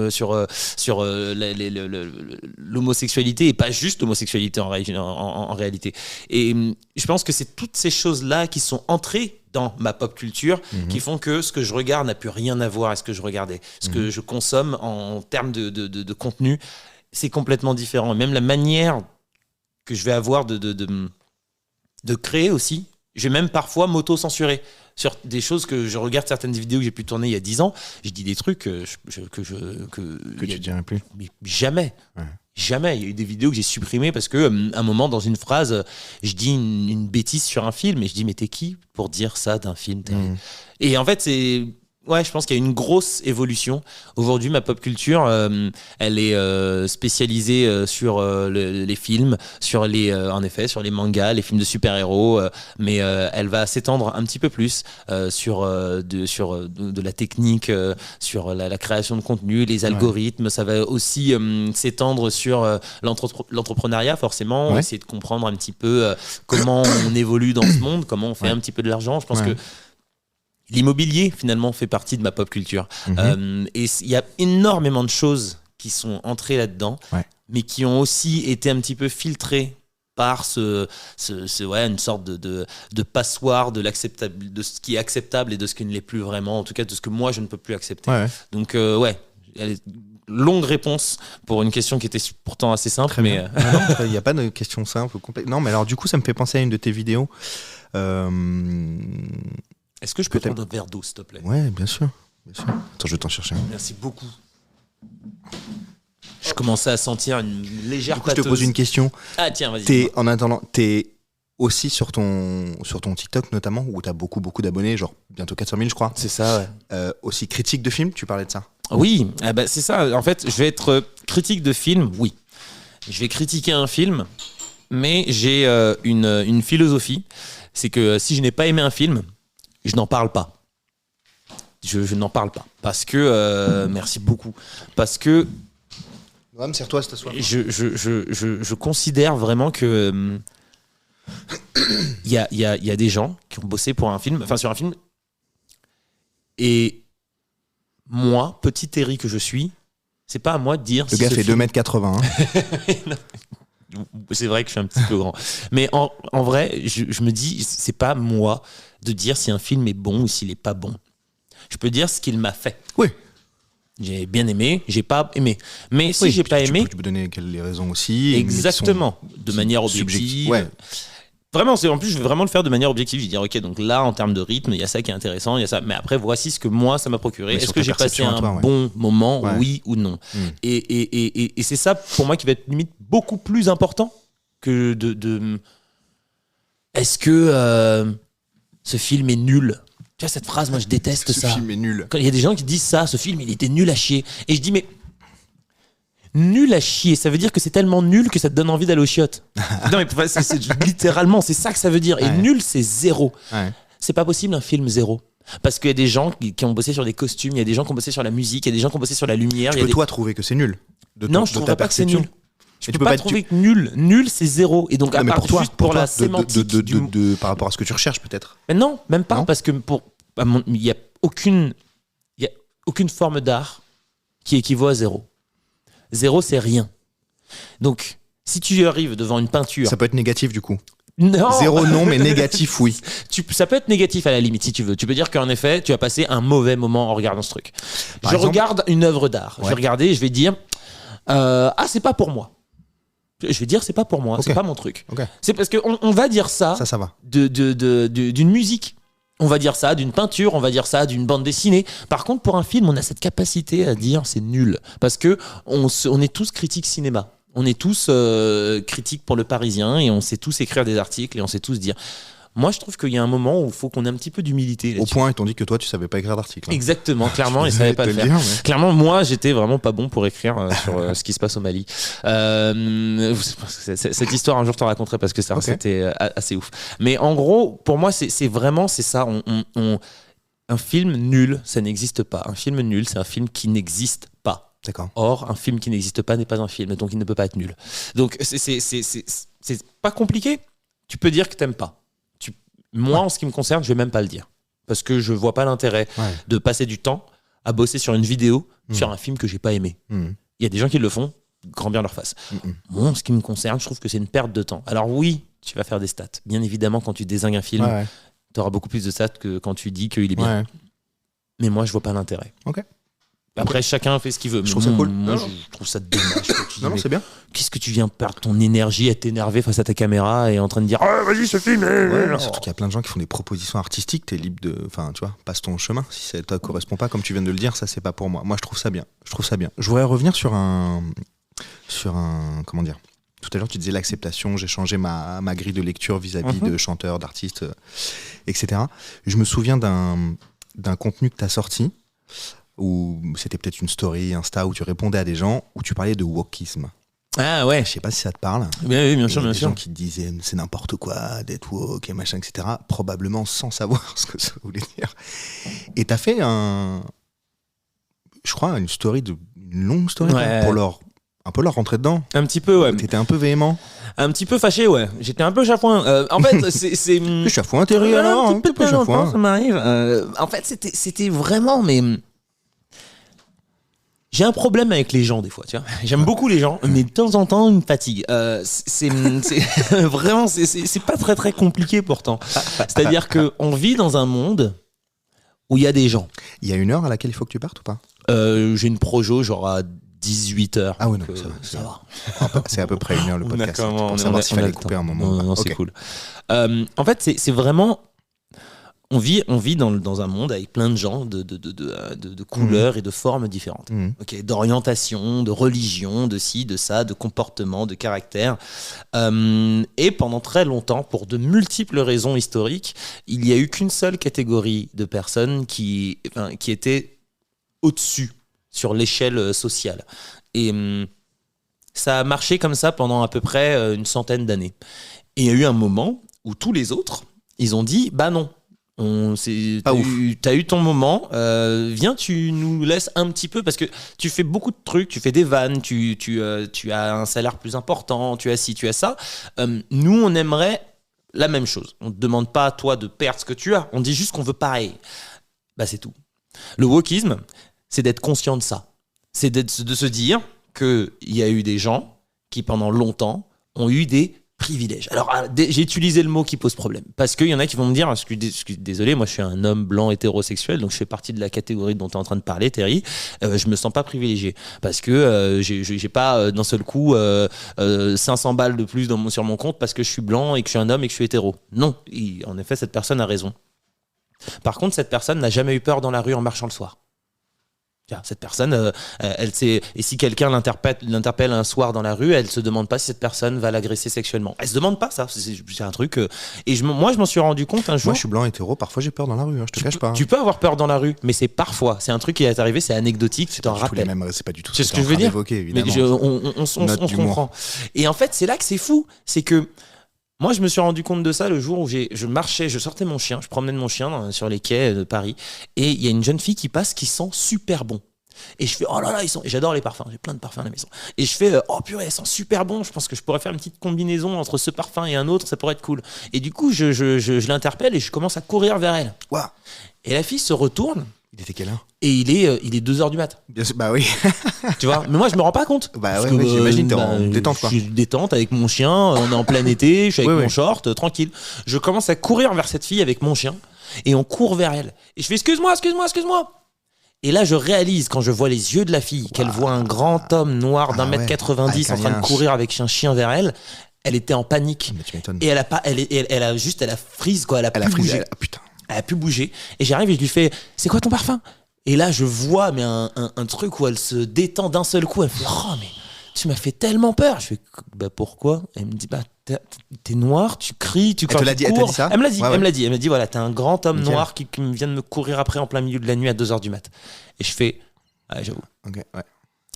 l'homosexualité, et pas juste l'homosexualité en réalité. Et je pense que c'est toutes ces choses-là qui sont entrées dans ma pop culture qui font que ce que je regarde n'a plus rien à voir avec ce que je regardais. Ce que je consomme en termes de contenu, c'est complètement différent. Et même la manière que je vais avoir de créer aussi, je vais même parfois m'auto-censurer sur des choses que je regarde, certaines vidéos que j'ai pu tourner il y a 10 ans, je dis des trucs que tu dirais plus. Mais jamais. Ouais. Jamais. Il y a eu des vidéos que j'ai supprimées parce que un moment, dans une phrase, je dis une bêtise sur un film et je dis mais t'es qui pour dire ça d'un film Et en fait, je pense qu'il y a une grosse évolution. Aujourd'hui, ma pop culture, elle est spécialisée sur les films, en effet, sur les mangas, les films de super-héros, mais elle va s'étendre un petit peu plus sur de la technique, sur la création de contenu, les algorithmes. Ça va aussi s'étendre sur l'entrepreneuriat, forcément, essayer de comprendre un petit peu comment on évolue dans ce monde, comment on fait un petit peu de l'argent. Je pense que l'immobilier, finalement, fait partie de ma pop culture. Et il y a énormément de choses qui sont entrées là-dedans, mais qui ont aussi été un petit peu filtrées par une sorte de passoire de ce qui est acceptable et de ce qui ne l'est plus vraiment, en tout cas de ce que moi, je ne peux plus accepter. Donc, longue réponse pour une question qui était pourtant assez simple. Très bien. Mais il n'y a pas de question simple ou complexe. Non, mais alors du coup, ça me fait penser à une de tes vidéos. Est-ce que je peux prendre un verre d'eau, s'il te plaît ? Ouais, bien sûr. Attends, je vais t'en chercher un. Merci beaucoup. Je commençais à sentir une légère Du coup, je te pose une question. Ah tiens, vas-y. En attendant, t'es aussi sur ton TikTok notamment, où t'as beaucoup d'abonnés, genre bientôt 400 000 je crois. C'est ça, ouais. Aussi critique de films, tu parlais de ça ? Oui, c'est ça. En fait, je vais être critique de film, oui. Je vais critiquer un film, mais j'ai une philosophie. C'est que si je n'ai pas aimé un film, je n'en parle pas. Je n'en parle pas. Parce que... merci beaucoup. Parce que... Noam, serre-toi, c'est ta soif. Je considère vraiment que... Il y a des gens qui ont bossé pour un film, sur un film. Et moi, petit Terry que je suis, c'est pas à moi de dire... Le gars fait 2m80. C'est vrai que je suis un petit peu grand. Mais en vrai, je me dis, c'est pas moi de dire si un film est bon ou s'il est pas bon. Je peux dire ce qu'il m'a fait. Oui. J'ai bien aimé, j'ai pas aimé. Mais si j'ai pas aimé... Tu peux donner les raisons aussi. Exactement. De manière objective. Ouais. Vraiment, en plus, je vais vraiment le faire de manière objective. Je vais dire, ok, donc là, en termes de rythme, il y a ça qui est intéressant, il y a ça. Mais après, voici ce que moi, ça m'a procuré. Est-ce que j'ai passé un bon moment, oui ou non ? Et c'est ça, pour moi, qui va être limite beaucoup plus important que de... Est-ce que ce film est nul ? Tu vois, cette phrase, moi, je déteste ça. Ce film est nul. Quand il y a des gens qui disent ça, ce film, il était nul à chier. Et je dis, mais... Nul à chier, ça veut dire que c'est tellement nul que ça te donne envie d'aller aux chiottes. Non mais littéralement, c'est ça que ça veut dire. Et nul, c'est zéro. C'est pas possible un film zéro. Parce qu'il y a des gens qui ont bossé sur des costumes, il y a des gens qui ont bossé sur la musique, il y a des gens qui ont bossé sur la lumière. Tu peux toi trouver que c'est nul. Non, je trouverais pas que c'est nul. Je peux pas trouver que nul, c'est zéro. Et donc, à part juste pour la sémantique par rapport à ce que tu recherches peut-être. Mais non, même pas, parce que il y a aucune forme d'art qui équivaut à zéro. Zéro, c'est rien. Donc, si tu arrives devant une peinture... Ça peut être négatif, du coup. Non. Zéro, non, mais négatif, oui. Ça peut être négatif à la limite, si tu veux. Tu peux dire qu'en effet, tu as passé un mauvais moment en regardant ce truc. Je regarde une œuvre d'art. Je vais regarder et je vais dire... c'est pas pour moi. Je vais dire, c'est pas pour moi, c'est pas mon truc. C'est parce qu'on va dire ça, ça va. D'une musique. On va dire ça d'une peinture, on va dire ça d'une bande dessinée. Par contre, pour un film, on a cette capacité à dire c'est nul. Parce que on est tous critiques cinéma. On est tous critiques pour Le Parisien et on sait tous écrire des articles et on sait tous dire... Moi, je trouve qu'il y a un moment où il faut qu'on ait un petit peu d'humilité là-dessus. Au point, ils t'ont dit que toi, tu savais pas écrire d'article. Exactement, clairement, ils savaient pas le faire. Dire, mais... Clairement, moi, j'étais vraiment pas bon pour écrire sur ce qui se passe au Mali. Cette histoire, un jour, je t'en raconterai parce que c'était assez ouf. Mais en gros, pour moi, c'est ça. Un film nul, ça n'existe pas. Un film nul, c'est un film qui n'existe pas. D'accord. Or, un film qui n'existe pas n'est pas un film, donc il ne peut pas être nul. Donc, c'est pas compliqué. Tu peux dire que t'aimes pas. Moi, en ce qui me concerne, je vais même pas le dire. Parce que je vois pas l'intérêt de passer du temps à bosser sur une vidéo sur un film que j'ai pas aimé. Il y a des gens qui le font, grand bien leur face. Moi, en ce qui me concerne, je trouve que c'est une perte de temps. Alors oui, tu vas faire des stats. Bien évidemment, quand tu dézingues un film, t'auras beaucoup plus de ça que quand tu dis qu'il est bien. Ouais. Mais moi, je vois pas l'intérêt. Ok. Après, chacun fait ce qu'il veut. Je trouve ça cool. Moi, Non. je trouve ça dommage. Tu dis, Non, mais c'est bien. qu'est-ce que tu viens perdre ton énergie à t'énerver face à ta caméra et en train de dire ah, vas-y, ce film Ouais, surtout qu'il y a plein de gens qui font des propositions artistiques, t'es libre de. Enfin, tu vois, passe ton chemin. Si ça te correspond pas, comme tu viens de le dire, ça, c'est pas pour moi. Moi, je trouve ça bien. Je voudrais revenir sur un. Comment dire. Tout à l'heure, tu disais l'acceptation, j'ai changé ma grille de lecture vis-à-vis de chanteurs, d'artistes, etc. Je me souviens d'un contenu que tu as sorti, où c'était peut-être une story Insta, où tu répondais à des gens, où tu parlais de wokisme. Ah ouais. Je sais pas si ça te parle. Oui, bien Et sûr, bien des sûr. gens qui te disaient c'est n'importe quoi d'être woke et machin, etc. Probablement sans savoir ce que ça voulait dire. Et t'as fait je crois, une longue story Ouais. pour un peu leur rentrer dedans. Un petit peu, ouais. T'étais un peu véhément. Un petit peu fâché, ouais. J'étais un peu chafouin. En fait, c'est. Le chafouin intérieur, Ouais, alors, un petit peu de temps en temps, chafouin. ça m'arrive. En fait, c'était vraiment, mais. J'ai un problème avec les gens des fois, tu vois. J'aime beaucoup les gens, mais de temps en temps, ils me fatiguent. C'est vraiment, c'est pas très très compliqué pourtant. C'est-à-dire que on vit dans un monde où il y a des gens. Il y a une heure à laquelle il faut que tu partes ou pas? J'ai une projo genre à 18h. Ah oui, non, ça va. C'est à peu près une heure le On a podcast. quand même- Pour on savoir a- s'il on a fallait le couper temps. un moment. Non, c'est Ok. cool. En fait, c'est vraiment. On vit dans un monde avec plein de gens de couleurs et de formes différentes. Mhm. Ok, d'orientation, de religion, de ci, de ça, de comportement, de caractère. Et pendant très longtemps, pour de multiples raisons historiques, il n'y a eu qu'une seule catégorie de personnes qui était au-dessus sur l'échelle sociale. Et ça a marché comme ça pendant à peu près une centaine d'années. Et il y a eu un moment où tous les autres, ils ont dit, bah non. T'as eu ton moment, viens, tu nous laisses un petit peu parce que tu fais beaucoup de trucs, tu fais des vannes, tu as un salaire plus important, tu as ci, tu as ça. Nous, on aimerait la même chose. On ne te demande pas à toi de perdre ce que tu as, on dit juste qu'on veut pareil. Bah, c'est tout. Le wokisme, c'est d'être conscient de ça. C'est de se dire qu'il y a eu des gens qui, pendant longtemps, ont eu des privilèges. Alors, j'ai utilisé le mot qui pose problème. Parce qu'il y en a qui vont me dire, désolé, moi je suis un homme blanc hétérosexuel, donc je fais partie de la catégorie dont tu es en train de parler, Terry. Je me sens pas privilégié. Parce que j'ai pas d'un seul coup 500 balles de plus sur mon compte parce que je suis blanc et que je suis un homme et que je suis hétéro. Non, en effet, cette personne a raison. Par contre, cette personne n'a jamais eu peur dans la rue en marchant le soir. Cette personne, elle sait, et si quelqu'un l'interpelle un soir dans la rue, elle se demande pas si cette personne va l'agresser sexuellement. Elle se demande pas ça. C'est un truc. Et moi, je m'en suis rendu compte un jour. Moi, je suis blanc hétéro. Parfois, j'ai peur dans la rue. Je te cache pas. Tu peux avoir peur dans la rue, mais c'est parfois. C'est un truc qui est arrivé. C'est anecdotique. Tu t'en rappelles. C'est pas du tout. C'est ce que je veux dire. Mais on se comprend. Et en fait, c'est là que c'est fou. C'est que moi, je me suis rendu compte de ça le jour où je marchais, je sortais mon chien, je promenais mon chien sur les quais de Paris, et il y a une jeune fille qui passe qui sent super bon. Et je fais oh là là, et j'adore les parfums, j'ai plein de parfums à la maison. Et je fais oh purée, elle sent super bon, je pense que je pourrais faire une petite combinaison entre ce parfum et un autre, ça pourrait être cool. Et du coup, je l'interpelle et je commence à courir vers elle. Wow. Et la fille se retourne. Il était quelle heure? Et il est 2h du mat. Bien sûr, bah oui. Tu vois, mais moi je me rends pas compte. Bah ouais, j'imagine, t'es en détente quoi. Je suis détente avec mon chien, on est en plein été, je suis avec mon short, tranquille. Je commence à courir vers cette fille avec mon chien et on court vers elle. Et je fais excuse-moi. Et là je réalise quand je vois les yeux de la fille qu'elle voit un grand homme noir d'1m90 en train de courir avec un chien vers elle. Elle était en panique. Mais tu m'étonnes. Et elle a frise quoi, elle a pu bouger. Putain. Elle a pu bouger. Et j'arrive et je lui fais c'est quoi ton parfum? Et là, je vois mais un truc où elle se détend d'un seul coup. Elle me fait oh, mais tu m'as fait tellement peur. Je fais bah pourquoi? Elle me dit bah t'es noir, tu cries, tu cours. Elle te l'a dit ça? Elle me l'a dit. Ouais. Elle me dit voilà, t'es un grand homme Nickel. noir qui vient de me courir après en plein milieu de la nuit à 2h du mat. Et je fais j'avoue. Ok, ouais.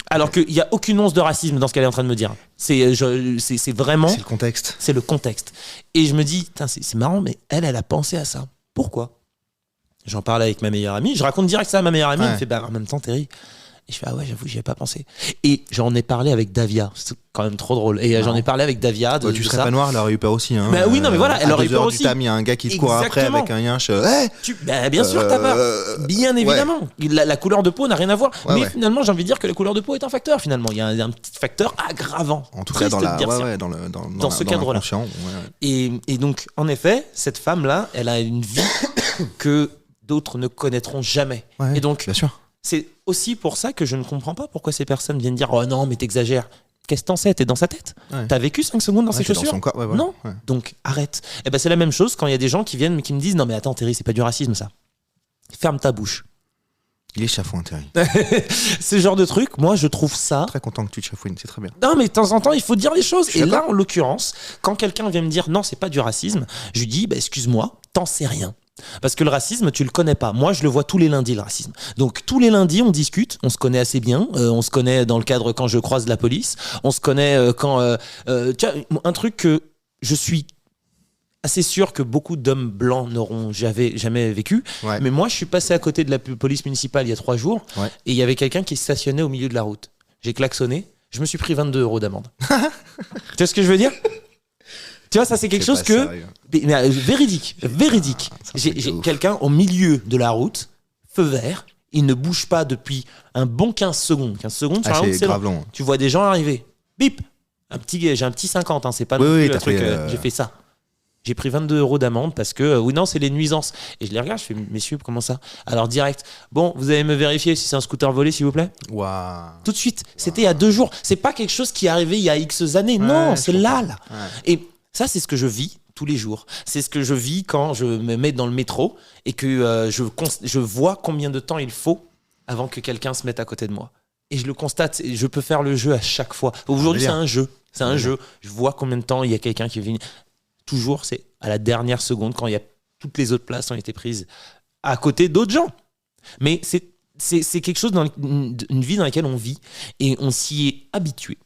Alors qu'il n'y a aucune once de racisme dans ce qu'elle est en train de me dire. C'est vraiment. C'est le contexte. C'est le contexte. Et je me dis c'est marrant, mais elle a pensé à ça. Pourquoi? J'en parle avec ma meilleure amie, je raconte direct ça à ma meilleure amie, elle me fait bah en même temps Terry, Et je fais, ah ouais, j'avoue, j'y avais pas pensé. Et j'en ai parlé avec Davia. C'est quand même trop drôle. Et j'en ai parlé avec Davia. Tu serais pas noire, elle aurait eu peur aussi. Hein. Mais oui, non, mais voilà, elle aurait eu peur aussi. Il y a un gars qui te court après avec un yinche. Bien sûr, t'as peur. Bien évidemment. La couleur de peau n'a rien à voir. Mais finalement, j'ai envie de dire que la couleur de peau est un facteur, finalement. Il y a un petit facteur aggravant. En tout cas, dans ce cadre-là. Et donc, en effet, cette femme-là, elle a une vie que d'autres ne connaîtront jamais. Ouais, et donc, bien sûr. C'est aussi pour ça que je ne comprends pas pourquoi ces personnes viennent dire « Oh non, mais t'exagères ». Qu'est-ce que t'en sais ? T'es dans sa tête ? T'as vécu 5 secondes dans ses chaussures ? Dans son corps, non. Donc, arrête. Et ben, c'est la même chose quand il y a des gens qui viennent et qui me disent « Non, mais attends, Terry, c'est pas du racisme, ça. Ferme ta bouche. » Il est chafouin, Terry. Ce genre de truc, moi, je trouve ça... Très content que tu te chafouines, c'est très bien. Non, mais de temps en temps, il faut dire les choses. Et là, en l'occurrence, quand quelqu'un vient me dire « Non, c'est pas du racisme », je lui dis « Excuse-moi, t'en sais rien. » Parce que le racisme, tu le connais pas. Moi, je le vois tous les lundis, le racisme. Donc, tous les lundis, on discute. On se connaît assez bien. On se connaît dans le cadre quand je croise la police. On se connaît quand... tu vois, un truc que je suis assez sûr que beaucoup d'hommes blancs n'auront jamais vécu. Ouais. Mais moi, je suis passé à côté de la police municipale il y a 3 jours. Ouais. Et il y avait quelqu'un qui stationnait au milieu de la route. J'ai klaxonné. Je me suis pris 22 € d'amende. Tu vois ce que je veux dire ? Tu vois, ça c'est quelque chose que... Mais, véridique. J'ai quelqu'un au milieu de la route, feu vert, il ne bouge pas depuis un bon 15 secondes. 15 secondes sur la route, c'est long. Tu vois des gens arriver. Bip ! J'ai un petit 50, hein, c'est pas non plus le truc. J'ai fait ça. J'ai pris 22 € d'amende parce que, oui, non, c'est les nuisances. Et je les regarde, je fais, messieurs, comment ça ? Alors, direct, bon, vous allez me vérifier si c'est un scooter volé, s'il vous plaît ? Wow. Tout de suite. C'était il y a 2 jours. C'est pas quelque chose qui est arrivé il y a X années. Non, c'est là. Ouais. Et ça, c'est ce que je vis tous les jours. C'est ce que je vis quand je me mets dans le métro et que je vois combien de temps il faut avant que quelqu'un se mette à côté de moi. Et je le constate. Et je peux faire le jeu à chaque fois. Aujourd'hui, c'est un jeu. C'est un jeu. Je vois combien de temps il y a quelqu'un qui vient. Toujours, c'est à la dernière seconde quand toutes les autres places ont été prises à côté d'autres gens. Mais c'est quelque chose une vie dans laquelle on vit et on s'y est habitué.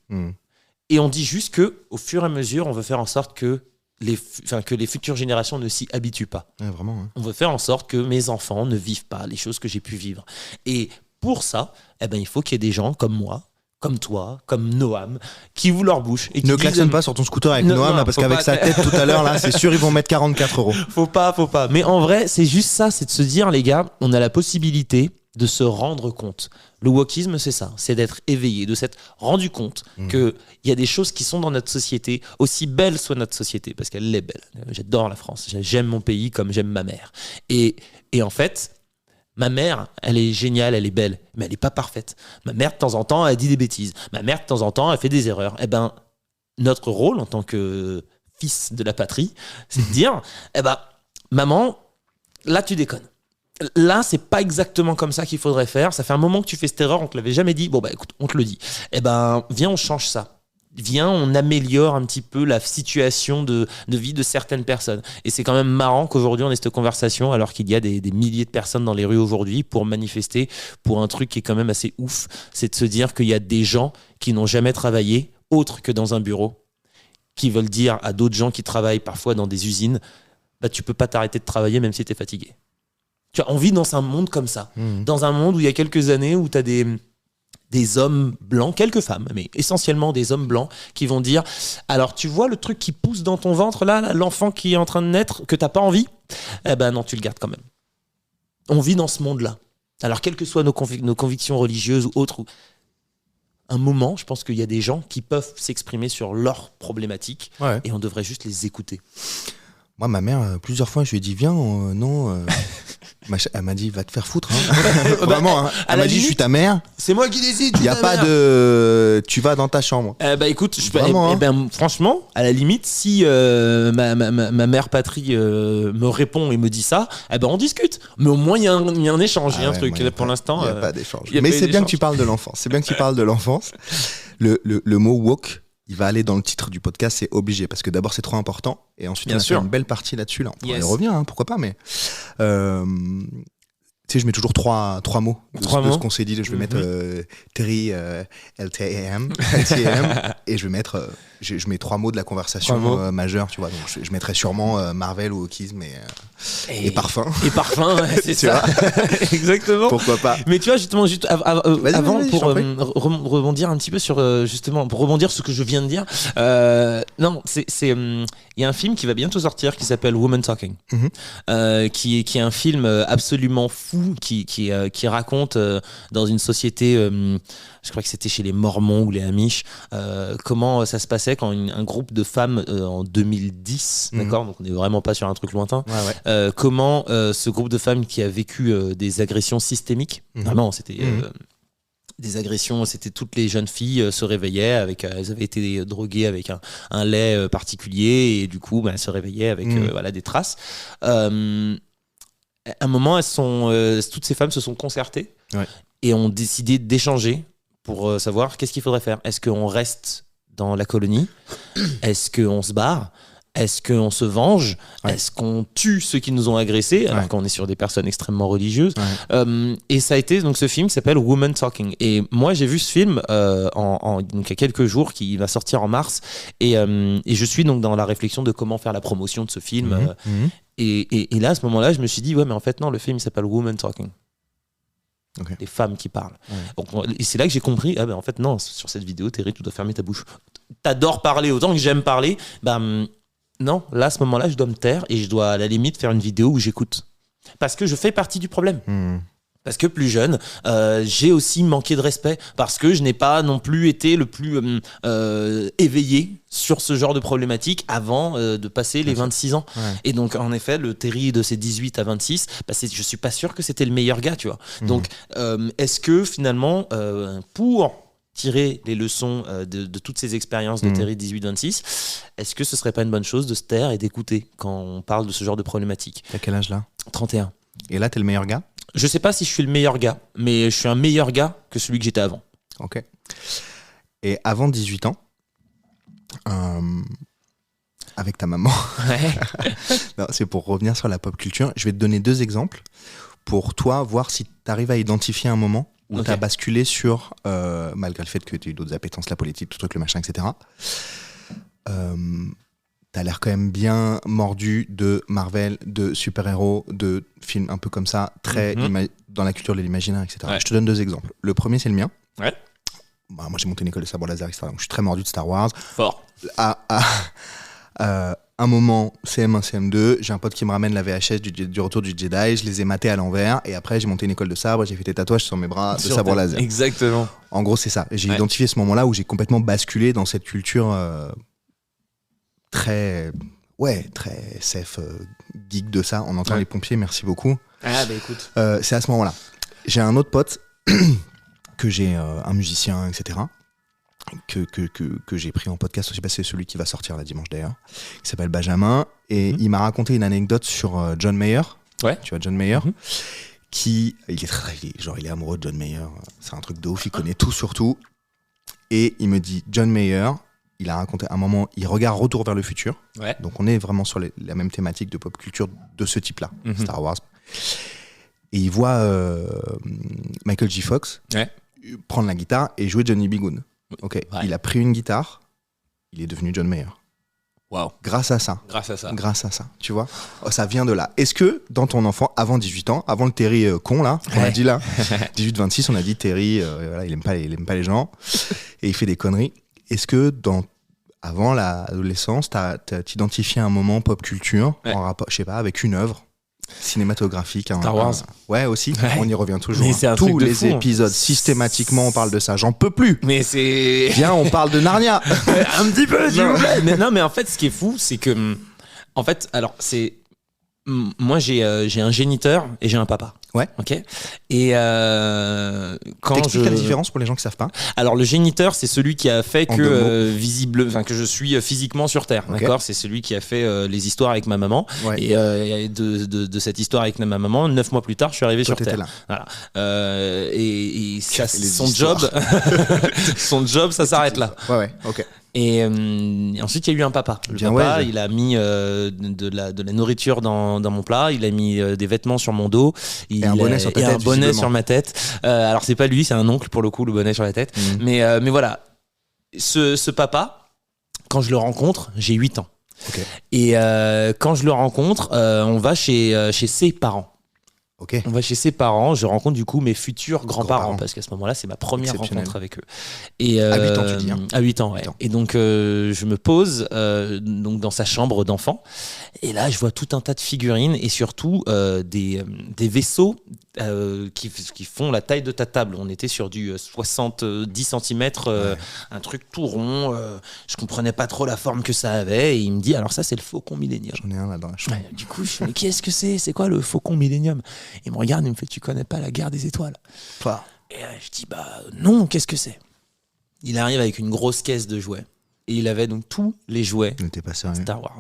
Et on dit juste qu'au fur et à mesure, on veut faire en sorte que les futures générations ne s'y habituent pas. Ouais, vraiment, hein. On veut faire en sorte que mes enfants ne vivent pas les choses que j'ai pu vivre. Et pour ça, il faut qu'il y ait des gens comme moi, comme toi, comme Noam, qui ouvrent leur bouche. Et qui ne klaxonne pas sur ton scooter avec Noam, parce qu'avec sa tête tout à l'heure, là, c'est sûr, ils vont mettre 44 €. Faut pas. Mais en vrai, c'est juste ça, c'est de se dire, les gars, on a la possibilité de se rendre compte. Le wokisme, c'est ça, c'est d'être éveillé, de s'être rendu compte qu'il y a des choses qui sont dans notre société, aussi belle soit notre société, parce qu'elle est belle. J'adore la France, j'aime mon pays comme j'aime ma mère. Et en fait, ma mère, elle est géniale, elle est belle, mais elle n'est pas parfaite. Ma mère, de temps en temps, elle dit des bêtises. Ma mère, de temps en temps, elle fait des erreurs. Notre rôle en tant que fils de la patrie, c'est de dire, maman, là, tu déconnes. Là, c'est pas exactement comme ça qu'il faudrait faire. Ça fait un moment que tu fais cette erreur, on te l'avait jamais dit. Bon, écoute, on te le dit. Viens, on change ça. Viens, on améliore un petit peu la situation de vie de certaines personnes. Et c'est quand même marrant qu'aujourd'hui, on ait cette conversation alors qu'il y a des milliers de personnes dans les rues aujourd'hui pour manifester pour un truc qui est quand même assez ouf. C'est de se dire qu'il y a des gens qui n'ont jamais travaillé autre que dans un bureau, qui veulent dire à d'autres gens qui travaillent parfois dans des usines, tu peux pas t'arrêter de travailler même si tu es fatigué. Tu vois, on vit dans un monde comme ça. Dans un monde où il y a quelques années où tu as des hommes blancs, quelques femmes, mais essentiellement des hommes blancs qui vont dire « Alors, tu vois le truc qui pousse dans ton ventre, là, l'enfant qui est en train de naître, que t'as pas envie ? Non, tu le gardes quand même. » On vit dans ce monde-là. Alors, quelles que soient nos convictions religieuses ou autres, un moment, je pense qu'il y a des gens qui peuvent s'exprimer sur leurs problématiques et on devrait juste les écouter. Moi, ma mère, plusieurs fois, je lui ai dit « Viens, non... » Elle m'a dit, va te faire foutre. Hein. Vraiment, hein. Elle m'a dit, je suis ta mère. C'est moi qui décide. Il n'y a pas de. Tu vas dans ta chambre. Écoute, franchement, à la limite, si ma mère patrie me répond et me dit ça, on discute. Mais au moins, il y a un échange, il y a un truc. Pour l'instant. Il n'y a pas d'échange. Mais c'est bien que tu parles de l'enfance. C'est bien que tu parles de l'enfance. Le mot woke, il va aller dans le titre du podcast, c'est obligé, parce que d'abord c'est trop important, et ensuite on a fait une belle partie là-dessus, là. On pourrait y revenir, hein, pourquoi pas, mais tu sais, je mets toujours trois mots de ce qu'on s'est dit. Je vais mettre Terry, LTAM, et je vais mettre, je mets 3 mots de la conversation majeure, tu vois. Donc je mettrai sûrement Marvel ou wokisme, Et parfum. Et parfum, ouais, c'est Tu ça. Exactement. Pourquoi pas. Mais tu vois, justement, juste avant, vas-y, pour je t'en prie. rebondir un petit peu sur, justement, pour rebondir sur ce que je viens de dire, non, il y a un film qui va bientôt sortir qui s'appelle Woman Talking, qui est un film absolument fou, qui raconte dans une société, je crois que c'était chez les Mormons ou les Amish, comment ça se passait quand un groupe de femmes en 2010, d'accord, donc on n'est vraiment pas sur un truc lointain, comment ce groupe de femmes qui a vécu des agressions systémiques, vraiment c'était des agressions, c'était toutes les jeunes filles se réveillaient avec, elles avaient été droguées avec un lait particulier et du coup elles se réveillaient avec voilà, des traces. À un moment toutes ces femmes se sont concertées et ont décidé d'échanger pour savoir qu'est-ce qu'il faudrait faire. Est-ce qu'on reste dans la colonie? Est-ce qu'on se barre? Est-ce qu'on se venge? Est-ce qu'on tue ceux qui nous ont agressés? Alors qu'on est sur des personnes extrêmement religieuses. Et ça a été donc ce film qui s'appelle Woman Talking. Et moi, j'ai vu ce film donc il y a quelques jours, qui va sortir en mars. Et je suis donc dans la réflexion de comment faire la promotion de ce film. Et là, à ce moment-là, je me suis dit, ouais, mais en fait, non, le film il s'appelle Woman Talking. Les femmes qui parlent. Donc, et c'est là que j'ai compris, ah ben en fait, non, sur cette vidéo, Terry, tu dois fermer ta bouche. T'adores parler autant que j'aime parler. Non, là, à ce moment-là, je dois me taire et je dois, à la limite, faire une vidéo où j'écoute. Parce que je fais partie du problème. Parce que plus jeune, j'ai aussi manqué de respect. Parce que je n'ai pas non plus été le plus éveillé sur ce genre de problématique avant de passer les 26 ans. Et donc, en effet, le Terry de ses 18 à 26, je suis pas sûr que c'était le meilleur gars, tu vois. Donc, est-ce que finalement, pour tirer les leçons de toutes ces expériences de Terry 18-26, est-ce que ce serait pas une bonne chose de se taire et d'écouter quand on parle de ce genre de problématique? T'as quel âge là? 31. Et là, t'es le meilleur gars? Je sais pas si je suis le meilleur gars, mais je suis un meilleur gars que celui que j'étais avant. Ok. Et avant 18 ans, avec ta maman, non, c'est pour revenir sur la pop culture, je vais te donner 2 exemples pour toi, voir si tu arrives à identifier un moment où tu as basculé sur, malgré le fait que tu as eu d'autres appétences, la politique, tout truc, le machin, etc. T'as l'air quand même bien mordu de Marvel, de super-héros, de films un peu comme ça, très dans la culture de l'imaginaire, etc. Je te donne 2 exemples. Le premier, c'est le mien. Moi, j'ai monté une école de sabre laser, etc. Donc, je suis très mordu de Star Wars. Fort. Un moment, CM1, CM2, j'ai un pote qui me ramène la VHS du Retour du Jedi, je les ai matés à l'envers, et après, j'ai monté une école de sabre, j'ai fait des tatouages sur mes bras de sabre laser. Exactement. En gros, c'est ça. J'ai identifié ce moment-là où j'ai complètement basculé dans cette culture très SF, geek de ça. On entend les pompiers, merci beaucoup. Ah bah écoute. C'est à ce moment-là. J'ai un autre pote que j'ai, un musicien, etc., que j'ai pris en podcast aussi, c'est celui qui va sortir là dimanche d'ailleurs, qui s'appelle Benjamin, et il m'a raconté une anecdote sur John Mayer. Tu vois John Mayer, il est amoureux de John Mayer, c'est un truc de ouf, il connaît tout sur tout, et il me dit John Mayer, il a raconté un moment, il regarde Retour vers le futur, donc on est vraiment sur la même thématique de pop culture de ce type là, Star Wars, et il voit Michael J. Fox prendre la guitare et jouer Johnny B. Goode. Il a pris une guitare, il est devenu John Mayer. Wow. Grâce à ça, tu vois. Ça vient de là. Est-ce que dans ton enfant, avant 18 ans, avant le Terry con là, on a dit là, 18-26, on a dit Terry, il aime pas les gens et il fait des conneries. Est-ce que avant l'adolescence, t'identifiais un moment pop culture en rapport, je sais pas, avec une œuvre cinématographique, Star Wars. Aussi. On y revient toujours. Tous les épisodes, systématiquement, on parle de ça. J'en peux plus. Mais c'est. Viens, on parle de Narnia. Un petit peu, s'il vous plaît. Mais en fait, ce qui est fou, c'est que, en fait, alors c'est. Moi, j'ai un géniteur et j'ai un papa. Ok. Et quand t'expliques la différence pour les gens qui savent pas. Alors le géniteur, c'est celui qui a fait que que je suis physiquement sur Terre. D'accord. C'est celui qui a fait les histoires avec ma maman. Et de cette histoire avec ma maman, 9 mois plus tard, je suis arrivé sur Terre. Là. Voilà. Et ça, son job, ça s'arrête là. Ok. Et ensuite, il y a eu un papa. Le papa, il a mis de la nourriture dans mon plat, il a mis des vêtements sur mon dos, un bonnet sur ta tête, un bonnet sur ma tête. Alors, c'est pas lui, c'est un oncle pour le coup, le bonnet sur la tête. Mais voilà, ce papa, quand je le rencontre, j'ai 8 ans. Ok. Et quand je le rencontre, on va chez ses parents. Ok. On va chez ses parents, je rencontre du coup mes futurs grands-parents, Grands-parents. parce qu'à ce moment-là, c'est ma première Exceptionnel. rencontre avec eux. Et, À 8 ans, tu dis, hein. À 8 ans, ouais. 8 ans. Et donc, je me pose donc dans sa chambre d'enfant. Et là, je vois tout un tas de figurines et surtout des vaisseaux qui font la taille de ta table. On était sur du 70 cm, un truc tout rond. Je comprenais pas trop la forme que ça avait. Et il me dit, alors ça, c'est le Faucon Millenium. J'en ai un là dans la chambre. Ouais, du coup, je fais, mais qu'est-ce que c'est? C'est quoi le Faucon Millenium? Il me regarde, il me fait, tu connais pas la guerre des étoiles? Toi. Et je dis, bah non, qu'est-ce que c'est? Il arrive avec une grosse caisse de jouets. Et il avait donc tous les jouets N'était pas sérieux. Star Wars.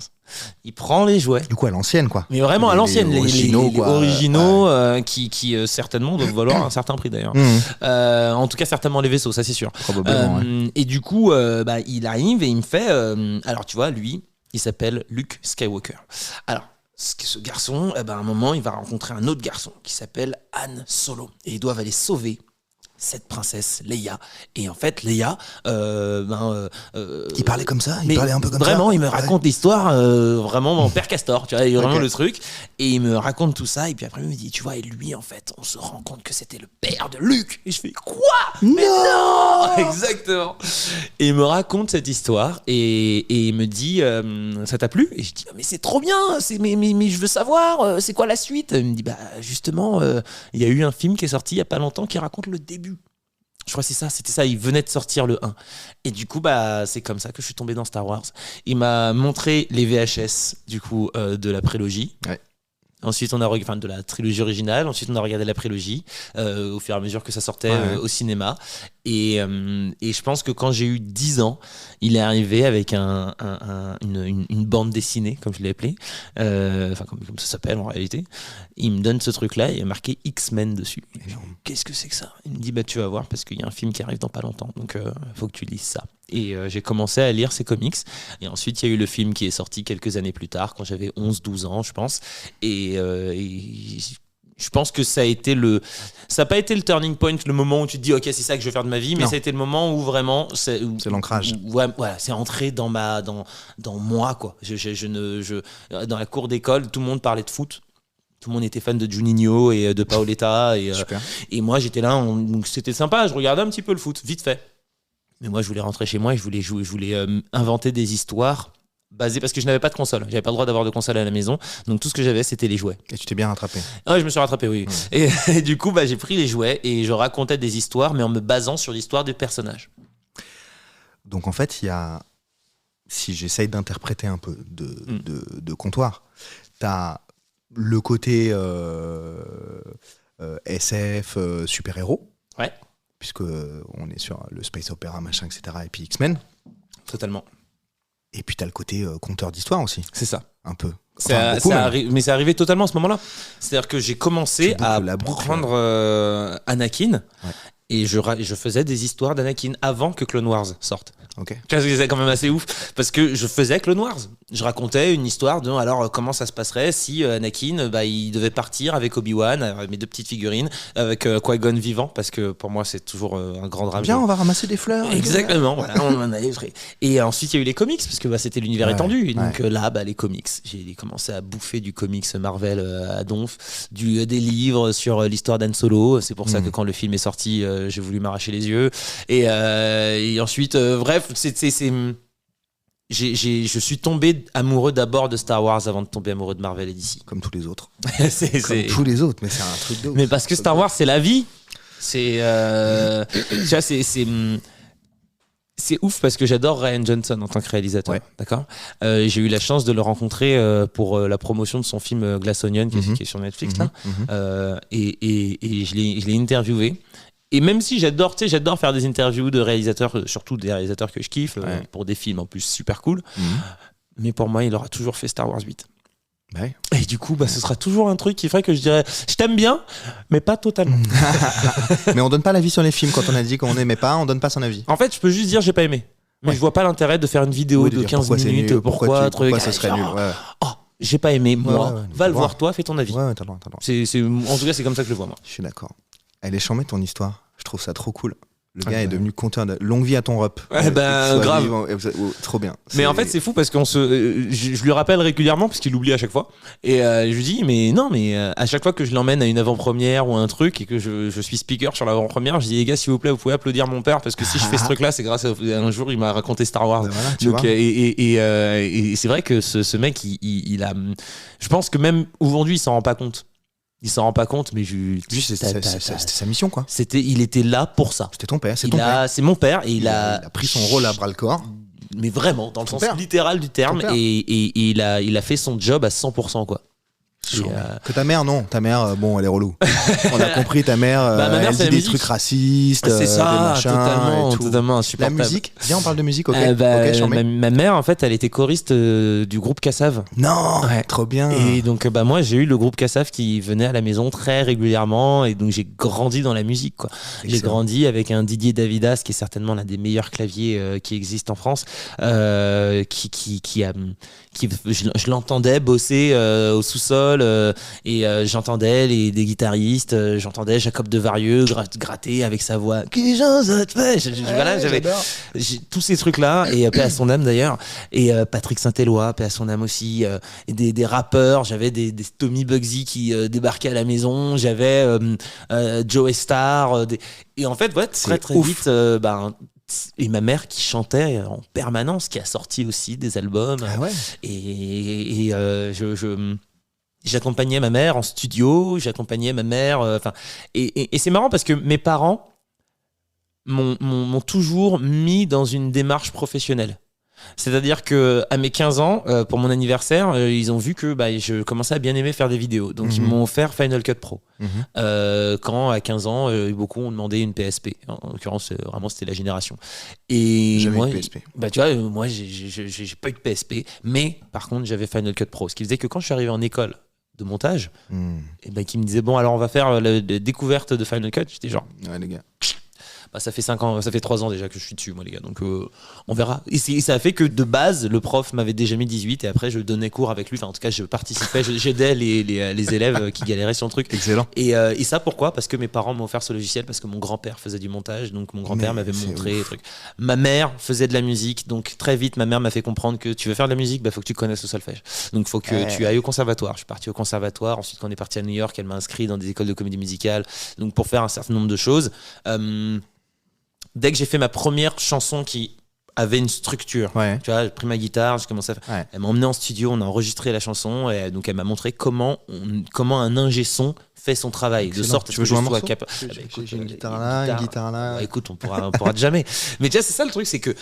Il prend les jouets. Du coup, à l'ancienne, quoi. Mais vraiment à l'ancienne, les originaux, quoi. originaux qui certainement doivent valoir un certain prix d'ailleurs. En tout cas, certainement les vaisseaux, ça c'est sûr. Probablement, ouais. Et du coup, il arrive et il me fait. Alors, tu vois, lui, il s'appelle Luke Skywalker. Alors, ce garçon, à un moment, il va rencontrer un autre garçon qui s'appelle Han Solo. Et ils doivent aller sauver cette princesse Leia. Et en fait, Leia Il parlait comme ça, il mais parlait un peu comme ça. vraiment, il me raconte l'histoire vraiment mon père Castor, tu vois, il y a vraiment Ok. le truc. Et il me raconte tout ça, et puis après il me dit, tu vois, et lui en fait, on se rend compte que c'était le père de Luke. Et je fais, quoi? Mais non. Exactement. Et il me raconte cette histoire, et il me dit, ça t'a plu? Et je dis, mais c'est trop bien, mais je veux savoir, c'est quoi la suite? Il me dit, bah justement, il y a eu un film qui est sorti il y a pas longtemps qui raconte le début. Je crois que c'était ça, il venait de sortir le 1. Et du coup, c'est comme ça que je suis tombé dans Star Wars. Il m'a montré les VHS, du coup, de la prélogie. Ouais. Ensuite, de la trilogie originale. Ensuite, on a regardé la prélogie au fur et à mesure que ça sortait au cinéma. Et je pense que quand j'ai eu 10 ans, il est arrivé avec une bande dessinée, comme je l'ai appelé, comme ça s'appelle en réalité. Il me donne ce truc-là et il y a marqué X-Men dessus. Et je dis, qu'est-ce que c'est que ça? Il me dit, tu vas voir parce qu'il y a un film qui arrive dans pas longtemps, donc faut que tu lises ça. Et j'ai commencé à lire ces comics. Et ensuite, il y a eu le film qui est sorti quelques années plus tard, quand j'avais 11-12 ans, je pense. Et je pense que ça n'a pas été le turning point, le moment où tu te dis, ok, c'est ça que je veux faire de ma vie, mais Non. ça a été le moment où vraiment. C'est l'ancrage. Voilà, c'est entré dans moi, quoi. Dans la cour d'école, tout le monde parlait de foot. Tout le monde était fan de Juninho et de Paoletta. Super. Et moi, j'étais là, donc c'était sympa, je regardais un petit peu le foot, vite fait. Mais moi, je voulais rentrer chez moi et je voulais inventer des histoires basées, parce que je n'avais pas de console. J'avais pas le droit d'avoir de console à la maison. Donc tout ce que j'avais, c'était les jouets. Et tu t'es bien rattrapé. Ah, je me suis rattrapé, oui. Et du coup, j'ai pris les jouets et je racontais des histoires, mais en me basant sur l'histoire des personnages. Donc en fait, il y a, si j'essaye d'interpréter un peu de comptoir, t'as le côté SF, super-héros. Ouais. Puisque on est sur le space opéra, machin, etc. Et puis X-Men. Totalement. Et puis t'as le côté conteur d'histoire aussi, C'est ça. un peu. Mais c'est arrivé totalement à ce moment-là. C'est-à-dire que j'ai commencé à prendre Anakin et je faisais des histoires d'Anakin avant que Clone Wars sorte. Ok. C'est quand même assez ouf parce que je faisais Clone Wars. Je racontais une histoire de alors comment ça se passerait si Anakin il devait partir avec Obi-Wan, avec mes deux petites figurines, avec Qui-Gon vivant, parce que pour moi c'est toujours un grand drame. Viens, on va ramasser des fleurs. Exactement, voilà, on en avait pris. Et ensuite il y a eu les comics parce que c'était l'univers étendu. Et donc là les comics, j'ai commencé à bouffer du comics Marvel à donf, des livres sur l'histoire d'Han Solo. C'est pour ça que quand le film est sorti, j'ai voulu m'arracher les yeux. Et ensuite, bref, je suis tombé amoureux d'abord de Star Wars avant de tomber amoureux de Marvel et DC. Comme tous les autres. Comme tous les autres, mais c'est un truc de ouf. Mais parce que Star Wars, c'est la vie. C'est tu vois, c'est ouf parce que j'adore Rian Johnson en tant que réalisateur. Ouais. D'accord. J'ai eu la chance de le rencontrer pour la promotion de son film Glass Onion qui est sur Netflix là. Et je l'ai interviewé. Et même si j'adore faire des interviews de réalisateurs, surtout des réalisateurs que je kiffe, pour des films en plus super cool, mais pour moi, il aura toujours fait Star Wars 8. Ouais. Et du coup, ce sera toujours un truc qui ferait que je dirais, je t'aime bien, mais pas totalement. Mais on donne pas l'avis sur les films quand on a dit qu'on n'aimait pas, on donne pas son avis. En fait, je peux juste dire j'ai pas aimé. Mais je vois pas l'intérêt de faire une vidéo de 15 minutes. Pourquoi ça serait nul. Oh, j'ai pas aimé, moi. Va le voir toi, fais ton avis. Ouais, t'as le droit. En tout cas, c'est comme ça que je le vois, moi. Je suis d'accord. Elle est chambée ton histoire. Je trouve ça trop cool. Le gars est devenu compteur de... Longue vie à ton rep. Grave. Vivant, trop bien. Mais en fait, c'est fou parce qu'on je lui rappelle régulièrement parce qu'il oublie à chaque fois. Et je lui dis, mais non, mais à chaque fois que je l'emmène à une avant-première ou un truc et que je suis speaker sur l'avant-première, je dis, les gars, s'il vous plaît, vous pouvez applaudir mon père parce que si je fais ce truc-là, c'est grâce à un jour, il m'a raconté Star Wars. Voilà, donc, et c'est vrai que ce mec, il a. Je pense que même aujourd'hui, il s'en rend pas compte. Il s'en rend pas compte, mais juste c'était sa mission, quoi. Il était là pour ça. C'était ton père, c'est ton père. C'est mon père et il a pris son rôle à bras le corps. Mais vraiment, dans le sens père. littéral du terme, et il a fait son job à 100%, quoi. Que ta mère, non. Ta mère, bon, elle est relou. On a compris, ta mère, ma mère, elle dit des trucs racistes, c'est ça, des machins totalement insupportable. La musique, viens, on parle de musique, ok. Ma mère, en fait, elle était choriste du groupe Cassav. Non, trop bien. Et donc, moi, j'ai eu le groupe Cassav qui venait à la maison très régulièrement, et donc j'ai grandi dans la musique, quoi. J'ai grandi avec un Didier Davidas, qui est certainement l'un des meilleurs claviers qui existent en France, je l'entendais bosser au sous-sol et j'entendais des guitaristes, j'entendais Jacob Devarieux gratter avec sa voix. Qu'est-ce que ça te fait ? Voilà, j'avais tous ces trucs-là, et paix à son âme d'ailleurs, et Patrick Saint-Éloi, paix à son âme aussi, et des rappeurs, j'avais des Tommy Bugsy qui débarquaient à la maison, j'avais Joe Star, et en fait, ouais, très très vite, et ma mère qui chantait en permanence, qui a sorti aussi des albums. Ah ouais. Et j'accompagnais ma mère en studio, j'accompagnais ma mère. Et c'est marrant parce que mes parents m'ont toujours mis dans une démarche professionnelle. C'est-à-dire que à mes 15 ans, pour mon anniversaire, ils ont vu que je commençais à bien aimer faire des vidéos. Donc ils m'ont offert Final Cut Pro. Quand à 15 ans, beaucoup ont demandé une PSP. En l'occurrence, vraiment c'était la génération. Et j'avais moi, une PSP. Tu vois, moi j'ai pas eu de PSP, mais par contre j'avais Final Cut Pro. Ce qui faisait que quand je suis arrivé en école de montage, et qui me disait bon alors on va faire la découverte de Final Cut, j'étais genre ouais les gars. Ça fait 5 ans, ça fait 3 ans déjà que je suis dessus, moi, les gars. Donc, on verra. Et ça a fait que de base, le prof m'avait déjà mis 18 et après, je donnais cours avec lui. Enfin, en tout cas, je participais, j'aidais les élèves qui galéraient sur le truc. Excellent. Et ça, pourquoi ? Parce que mes parents m'ont offert ce logiciel, parce que mon grand-père faisait du montage. Donc, mon grand-père m'avait montré des trucs. Ma mère faisait de la musique. Donc, très vite, ma mère m'a fait comprendre que tu veux faire de la musique, faut que tu connaisses le solfège. Donc, faut que tu ailles au conservatoire. Je suis parti au conservatoire. Ensuite, quand on est parti à New York, elle m'a inscrit dans des écoles de comédie musicale. Donc, pour faire un certain nombre de choses. Dès que j'ai fait ma première chanson qui avait une structure, tu vois, j'ai pris ma guitare, j'ai commencé à faire... Elle m'a emmené en studio, on a enregistré la chanson, et donc elle m'a montré comment un ingé son fait son travail. Excellent. De sorte tu veux jouer un morceau j'ai une guitare là, une guitare là. Écoute, on pourra jamais. Mais tu vois, c'est ça le truc, c'est que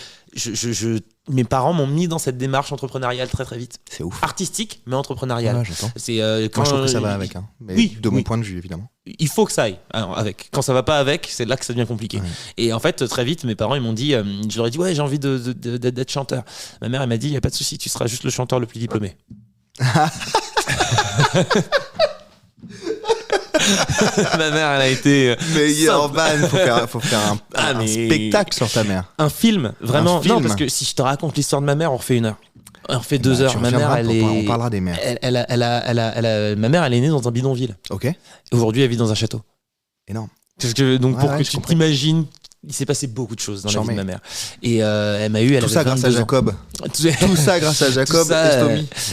mes parents m'ont mis dans cette démarche entrepreneuriale très très vite. C'est ouf. Artistique, mais entrepreneuriale. Ouais, j'entends. Moi, je trouve que ça va avec. Mais de mon point de vue, évidemment. Il faut que ça aille avec. Quand ça va pas avec, c'est là que ça devient compliqué. Ouais. Et en fait, très vite, mes parents ils m'ont dit, je leur ai dit ouais, j'ai envie d'être chanteur. Ma mère elle m'a dit, y a pas de souci, tu seras juste le chanteur le plus diplômé. Ma mère elle a été meilleur ban. Faut faire un spectacle sur ta mère. Un film, vraiment. Non, parce que si je te raconte l'histoire de ma mère, on refait 1 heure. On refait 2 heures. Ma mère, on parlera des mères. Ma mère, elle est née dans un bidonville. Ok. Aujourd'hui, elle vit dans un château. Énorme. Parce que donc pour que tu t'imagines, il s'est passé beaucoup de choses dans la vie de ma mère. Et elle m'a eu. Tout ça grâce à Jacob. Tout ça grâce à Jacob.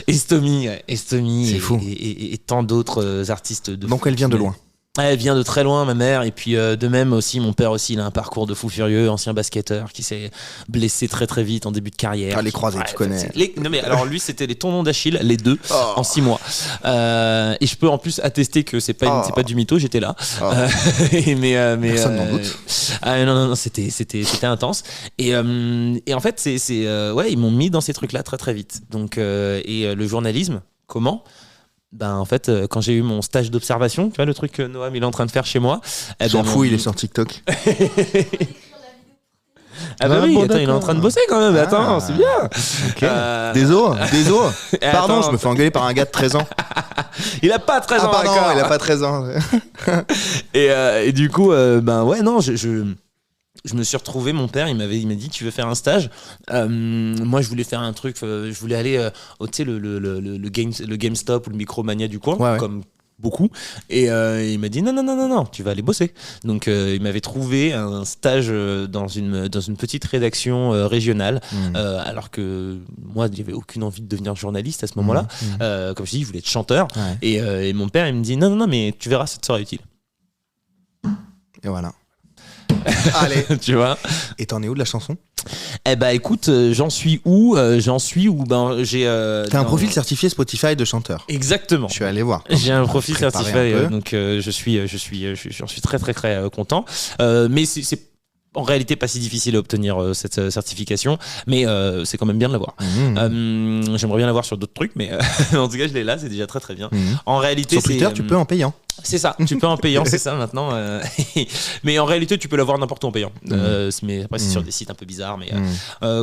Estomy. C'est fou. Et tant d'autres artistes. Donc elle vient de loin. Elle vient de très loin, ma mère, et puis de même aussi, mon père aussi, il a un parcours de fou furieux, ancien basketteur qui s'est blessé très très vite en début de carrière. Les croisés, tu connais. Non mais alors lui, c'était les tendons d'Achille, les deux, en 6 mois. Et je peux en plus attester que c'est pas du mytho, j'étais là. Personne n'en doute. Non, c'était intense. Et en fait, ils m'ont mis dans ces trucs-là très très vite. Donc et le journalisme, comment ? En fait, quand j'ai eu mon stage d'observation, tu vois le truc que Noam il est en train de faire chez moi. S'en fout, il est sur TikTok. Oui, attends, il est en train de bosser quand même. Attends, c'est bien. Okay. Désolé. Pardon, je me fais engueuler par un gars de 13 ans. Il a pas 13 ans. Pardon, il a pas 13 ans. Et du coup, je me suis retrouvé, mon père il m'a dit tu veux faire un stage, moi je voulais faire un truc, je voulais aller tu sais le GameStop ou le Micromania du coin, comme beaucoup. Et il m'a dit non, tu vas aller bosser. Donc il m'avait trouvé un stage dans une petite rédaction régionale, alors que moi, il n'y avait aucune envie de devenir journaliste à ce moment-là. Comme je dis, je voulais être chanteur. Ouais. Et mon père, il me dit non, mais tu verras, ça te sera utile. Et voilà. Allez. Tu vois. Et t'en es où de la chanson ? Eh ben écoute, j'en suis où j'ai. T'as un profil certifié Spotify de chanteur. Exactement. Je suis allé voir. J'ai un profil certifié, donc j'en suis très très très content. Mais c'est en réalité pas si difficile à obtenir cette certification, mais c'est quand même bien de l'avoir. J'aimerais bien l'avoir sur d'autres trucs, mais en tout cas je l'ai là, c'est déjà très très bien. En réalité, sur Twitter, tu peux en payant. C'est ça, tu peux en payant, c'est ça maintenant. Mais en réalité, tu peux l'avoir n'importe où en payant. Mais après, c'est sur des sites un peu bizarres. Mais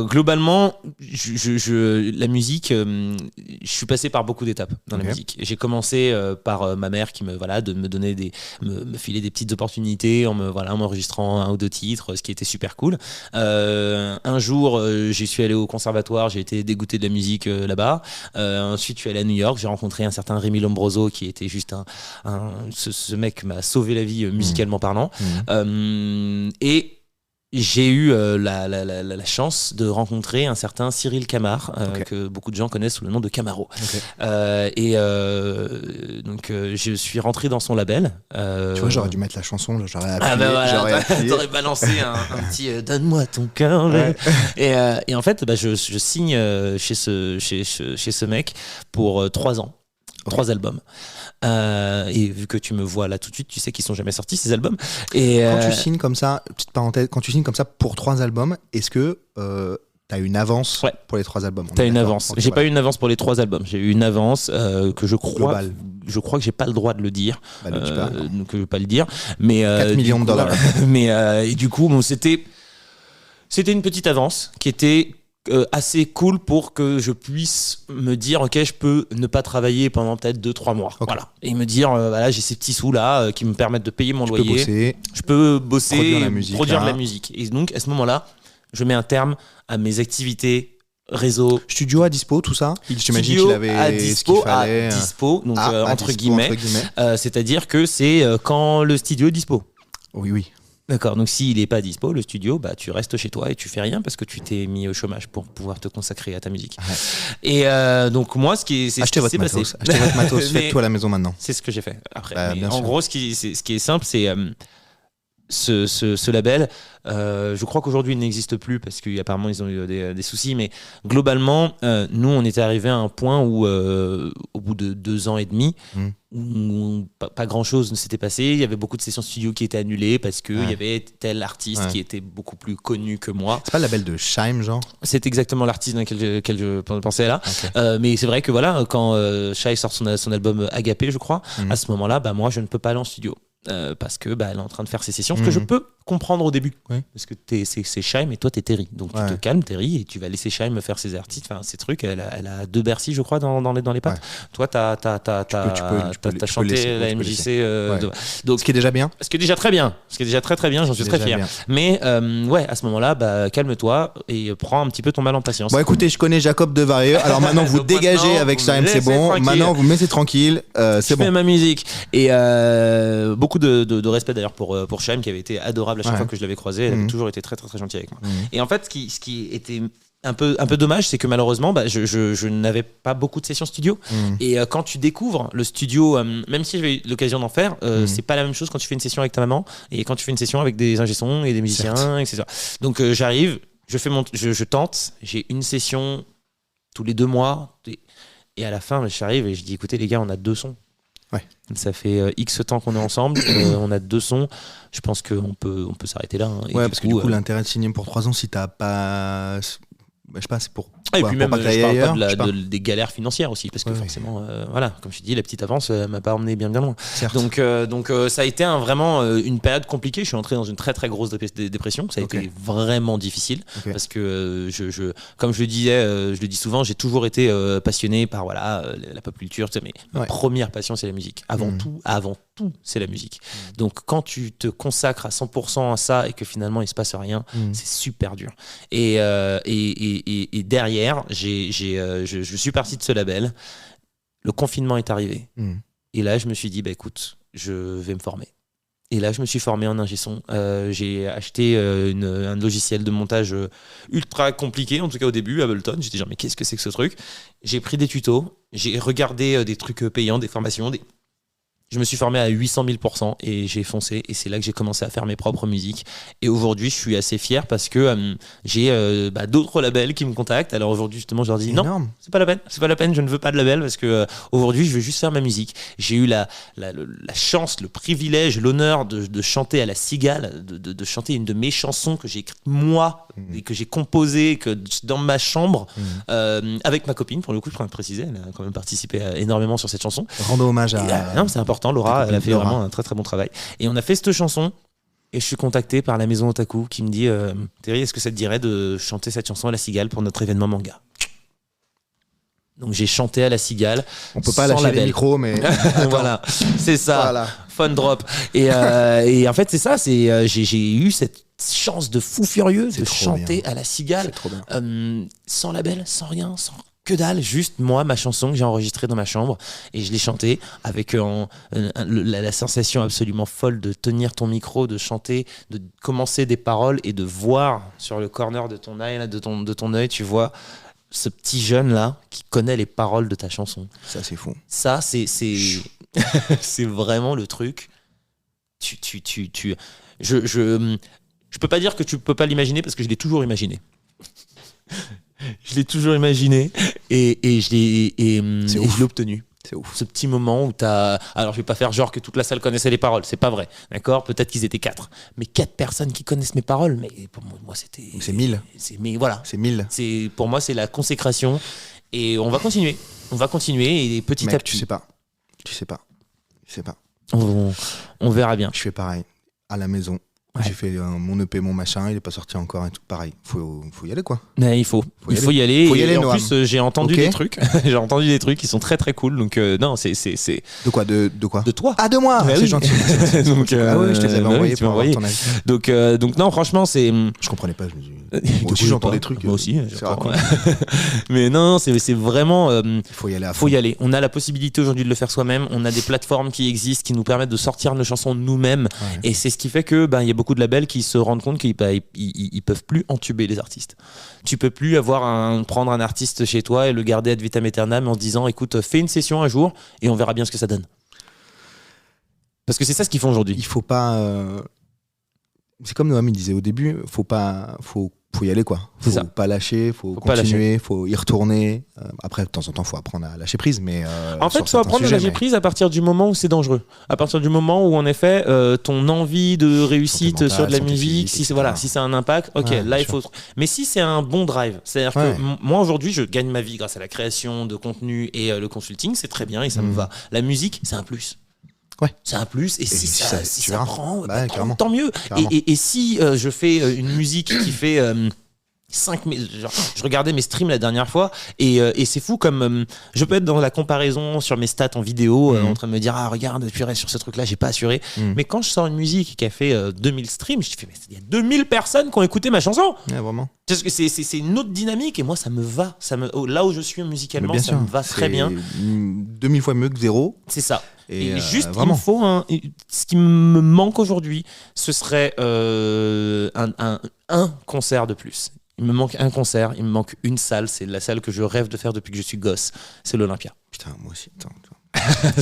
globalement, la musique, je suis passé par beaucoup d'étapes dans la musique. J'ai commencé par ma mère qui me donnait me filait des petites opportunités en m'enregistrant 1 ou 2 titres, ce qui était super cool. Un jour, j'y suis allé au conservatoire, j'ai été dégoûté de la musique là-bas. Ensuite, je suis allé à New York, j'ai rencontré un certain Rémi Lombroso qui était juste ce mec m'a sauvé la vie musicalement parlant. Et j'ai eu la chance de rencontrer un certain Cyril Camar, que beaucoup de gens connaissent sous le nom de Camaro. Donc je suis rentré dans son label. Tu vois, j'aurais dû mettre la chanson, j'aurais appuyé. T'aurais balancé un petit donne-moi ton cœur. Ouais. Et en fait, je signe chez ce mec pour 3 ans. 3 albums. Et vu que tu me vois là tout de suite, tu sais qu'ils sont jamais sortis ces albums. Et quand tu signes comme ça, petite parenthèse, quand tu signes comme ça pour 3 albums, est-ce que t'as une avance pour les 3 albums ? T'as une avance. J'ai pas eu une avance pour les 3 albums. J'ai eu une avance que je crois. Global. Je crois que j'ai pas le droit de le dire. Donc je vais pas le dire. Mais 4 millions de dollars. Mais et du coup, bon, c'était une petite avance qui était assez cool pour que je puisse me dire ok, je peux ne pas travailler pendant peut-être 2-3 mois, voilà, et me dire voilà, j'ai ces petits sous là qui me permettent de payer mon loyer, je peux bosser, produire la musique. Et donc à ce moment là je mets un terme à mes activités réseau, studio à dispo, tout ça. J'imagine qu'il avait à dispo, donc entre guillemets. C'est-à-dire que c'est quand le studio est dispo. Oui. D'accord, donc s'il n'est pas dispo, le studio, tu restes chez toi et tu fais rien parce que tu t'es mis au chômage pour pouvoir te consacrer à ta musique. Et donc moi, c'est achetez votre matos, faites tout à la maison maintenant. C'est ce que j'ai fait après. En gros, ce qui est simple, c'est ce label. Je crois qu'aujourd'hui il n'existe plus parce qu'apparemment ils ont eu des soucis, mais globalement nous on était arrivé à un point où au bout de 2 ans et demi où pas grand chose ne s'était passé. Il y avait beaucoup de sessions studio qui étaient annulées parce qu'il y avait tel artiste qui était beaucoup plus connu que moi. C'est pas le label de Scheim, genre? C'est exactement l'artiste dans lequel je pensais là. Mais c'est vrai que voilà, quand Shai sort son album Agapé, je crois, à ce moment là moi je ne peux pas aller en studio. Parce que elle est en train de faire ses sessions, ce que je peux comprendre au début, parce que c'est Scheim et toi t'es Terry, donc tu te calmes Terry et tu vas laisser Scheim faire ses artistes, enfin ces trucs. Elle a 2 Bercy je crois dans les pattes. Toi t'as chanté la MJC, donc ce qui est déjà bien, ce qui est déjà très bien, j'en suis très fier bien. Mais à ce moment là calme-toi et prends un petit peu ton mal en patience. Bon écoutez, je connais Jacob Devarieux, alors maintenant vous dégagez avec Scheim, c'est bon, tranquille. Maintenant vous me laissez tranquille, c'est bon. Je fais ma musique et beaucoup de respect d'ailleurs pour Scheim qui avait été adorable à chaque fois que je l'avais croisé. Elle avait toujours été très très très gentille avec moi. Et en fait ce qui était un peu dommage, c'est que malheureusement je n'avais pas beaucoup de sessions studio. Et quand tu découvres le studio, même si j'avais eu l'occasion d'en faire, c'est pas la même chose quand tu fais une session avec ta maman et quand tu fais une session avec des ingé-sons et des musiciens, etc. Donc j'arrive, je tente, j'ai une session tous les 2 mois et à la fin j'arrive et je dis écoutez les gars, on a 2 sons. Ça fait X temps qu'on est ensemble, on a 2 sons. Je pense qu'on peut s'arrêter là. Parce que du coup, l'intérêt de signer pour 3 ans, si t'as pas. Je sais pas, c'est pour. Et puis même, je parle pas des galères financières aussi, parce que forcément, comme je te dis, la petite avance m'a pas emmené bien loin. Donc ça a été vraiment une période compliquée. Je suis entré dans une très très grosse dépression. Ça a été vraiment difficile parce que comme je le disais, je le dis souvent, j'ai toujours été passionné par la pop culture. Tu sais, mais ma première passion, c'est la musique. Avant tout, c'est la musique. Donc quand tu te consacres à 100% à ça et que finalement il se passe rien, c'est super dur. Et derrière, je suis parti de ce label. Le confinement est arrivé. Et là, je me suis dit, bah écoute, je vais me former. Et là, je me suis formé en ingé son. J'ai acheté un logiciel de montage ultra compliqué, en tout cas au début, Ableton. J'étais genre, mais qu'est-ce que c'est que ce truc? J'ai pris des tutos, j'ai regardé des trucs payants, des formations, Je me suis formé à 800 000% et j'ai foncé. Et c'est là que j'ai commencé à faire mes propres musiques. Et aujourd'hui, je suis assez fier parce que j'ai d'autres labels qui me contactent. Alors aujourd'hui, justement, je leur dis non, c'est pas la peine. C'est pas la peine, je ne veux pas de label parce que aujourd'hui, je veux juste faire ma musique. J'ai eu la chance, le privilège, l'honneur de chanter à la Cigale, de chanter une de mes chansons que j'ai écrite moi et que j'ai composée dans ma chambre avec ma copine. Pour le coup, je pourrais préciser, elle a quand même participé énormément sur cette chanson. Rendons hommage à... non, c'est important. Laura, elle a fait vraiment un très très bon travail. Et on a fait cette chanson et je suis contacté par la maison Otaku qui me dit Terry, est-ce que ça te dirait de chanter cette chanson à la Cigale pour notre événement manga? Donc j'ai chanté à la Cigale. On peut pas lâcher les micros, mais voilà, c'est ça. Voilà. Fun drop. Et en fait, c'est ça. J'ai eu cette chance de fou furieux de chanter à la Cigale, sans label, sans rien, sans que dalle, juste moi, ma chanson que j'ai enregistrée dans ma chambre et je l'ai chantée avec la sensation absolument folle de tenir ton micro, de chanter, de commencer des paroles et de voir sur le corner de ton œil, de ton œil, tu vois ce petit jeune là qui connaît les paroles de ta chanson. Ça c'est fou. Ça c'est c'est vraiment le truc. Je peux pas dire que tu peux pas l'imaginer parce que je l'ai toujours imaginé. Je l'ai toujours imaginé et je l'ai obtenu. C'est ouf. Ce petit moment où t'as... Alors je vais pas faire genre que toute la salle connaissait les paroles, c'est pas vrai, d'accord? Peut-être qu'ils étaient 4, mais 4 personnes qui connaissent mes paroles, mais pour moi c'était... C'est 1000. Mais voilà. C'est 1000. Pour moi c'est la consécration et on va continuer et petit à petit. Tu sais pas. On verra bien. Je fais pareil, à la maison. Ouais. J'ai fait mon EP, mon machin, il est pas sorti encore et tout. Pareil, faut y aller quoi. Mais il faut y aller. Et en plus, j'ai entendu des trucs. J'ai entendu des trucs qui sont très très cool. Donc non, c'est. De quoi de quoi? De toi. Ah, de moi. Ouais, c'est oui. gentil. Donc ah oui, je te les avais envoyés pour avoir ton avis. Donc non, franchement, c'est. Je comprenais pas. Moi aussi, j'entends des trucs. Moi aussi. Mais non, c'est vraiment. Il faut y aller à fond. Faut y aller. On a la possibilité aujourd'hui de le faire soi-même. On a des plateformes qui existent, qui nous permettent de sortir nos chansons nous-mêmes. Ouais. Et c'est ce qui fait que il y a beaucoup de labels qui se rendent compte qu'ils peuvent plus entuber les artistes. Tu peux plus prendre un artiste chez toi et le garder ad vitam aeternam en se disant écoute, fais une session un jour et on verra bien ce que ça donne. Parce que c'est ça ce qu'ils font aujourd'hui. Il faut pas. C'est comme Noam il disait au début, faut y aller quoi. Faut pas lâcher, faut continuer, faut y retourner. Après de temps en temps, faut apprendre à lâcher prise, mais en fait, faut apprendre à lâcher prise à partir du moment où c'est dangereux. À partir du moment où en effet, ton envie de réussite sur de la musique, si c'est un impact, ok, là il faut. Mais si c'est un bon drive, c'est-à-dire que moi aujourd'hui, je gagne ma vie grâce à la création de contenu et le consulting, c'est très bien et ça me va. La musique, c'est un plus. Ouais. C'est un plus et si ça prend, tant mieux. Et si je fais une musique qui fait 5000, je regardais mes streams la dernière fois et c'est fou comme je peux être dans la comparaison sur mes stats en vidéo en train de me dire regarde purée sur ce truc là j'ai pas assuré mais quand je sors une musique qui a fait 2000 streams je te fais mais il y a 2000 personnes qui ont écouté ma chanson. Ouais, vraiment. Parce que c'est une autre dynamique et moi ça me va, là où je suis musicalement ça me va très bien. 2000 fois mieux que zéro. C'est ça. Et juste, il me faut ce qui me manque aujourd'hui, ce serait un concert de plus. Il me manque un concert, il me manque une salle. C'est la salle que je rêve de faire depuis que je suis gosse. C'est l'Olympia. Putain, moi aussi.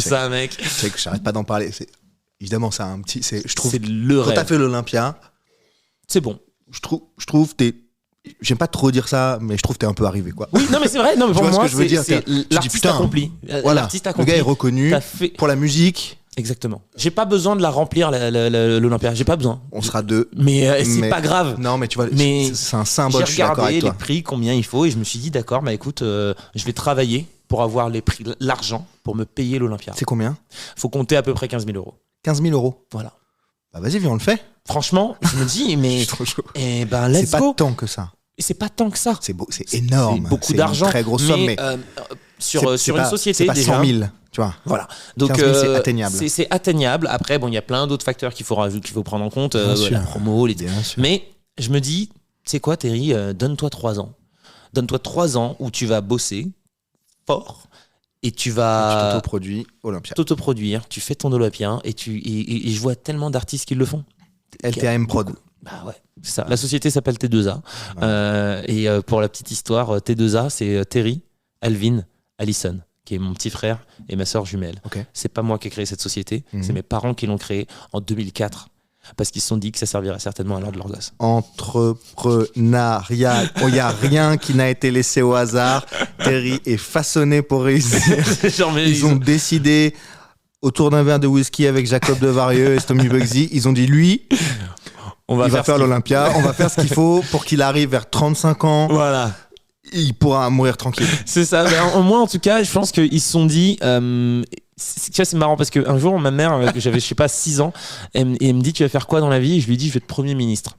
Ça, mec. Tu sais que j'arrête pas d'en parler. Évidemment, c'est un petit. Je trouve. C'est le rêve. Quand t'as fait l'Olympia, c'est bon. Je trouve j'aime pas trop dire ça, mais je trouve que t'es un peu arrivé quoi. Oui, non mais c'est vrai. Non mais pour moi, c'est l'artiste accompli. Voilà. L'artiste accompli. Le gars est reconnu pour la musique. Exactement. J'ai pas besoin de la remplir l'Olympia. J'ai pas besoin. On sera deux. Mais c'est pas grave. Non, mais tu vois, c'est un symbole. J'ai regardé les prix, combien il faut, et je me suis dit d'accord, écoute, je vais travailler pour avoir les prix, l'argent pour me payer l'Olympia. C'est combien? Faut compter à peu près 15 000 euros. 15 000 euros. Voilà. Bah vas-y, viens, on le fait. Franchement, je me dis, mais trop chaud. Let's go. C'est pas tant que ça. C'est pas tant que ça. C'est énorme. C'est beaucoup d'argent. Une très grosse somme, mais sur une société c'est pas déjà. 100 000, tu vois. Voilà. Donc 15 000, c'est atteignable. C'est atteignable. Après, il y a plein d'autres facteurs qu'il faut prendre en compte, la promo, mais je me dis, tu sais quoi, Terry, donne-toi 3 ans. Donne-toi 3 ans où tu vas bosser fort et tu Tu vas t'autoproduis Olympia. t'autoproduire, tu fais ton Olympia et je vois tellement d'artistes qui le font. LTAM Prod. Bah ouais, c'est ça. La société s'appelle T2A. Pour la petite histoire, T2A, c'est Terry, Alvin, Allison, qui est mon petit frère et ma sœur jumelle. Ok. C'est pas moi qui ai créé cette société, c'est mes parents qui l'ont créée en 2004. Parce qu'ils se sont dit que ça servirait certainement à l'heure de leur gosse. Entrepreneuriat. Il n'y a rien qui n'a été laissé au hasard. Terry est façonné pour réussir. Ils ont décidé, autour d'un verre de whisky avec Jacob Devarieux et Stomy Bugsy, ils ont dit, lui, il va faire l'Olympia, on va faire ce qu'il faut pour qu'il arrive vers 35 ans. Voilà. Il pourra mourir tranquille. C'est ça. Moi, en tout cas, je pense qu'ils se sont dit... c'est marrant parce qu'un jour, ma mère, que j'avais, je sais pas, 6 ans, elle me dit, tu vas faire quoi dans la vie? Et je lui dis, je vais être Premier ministre.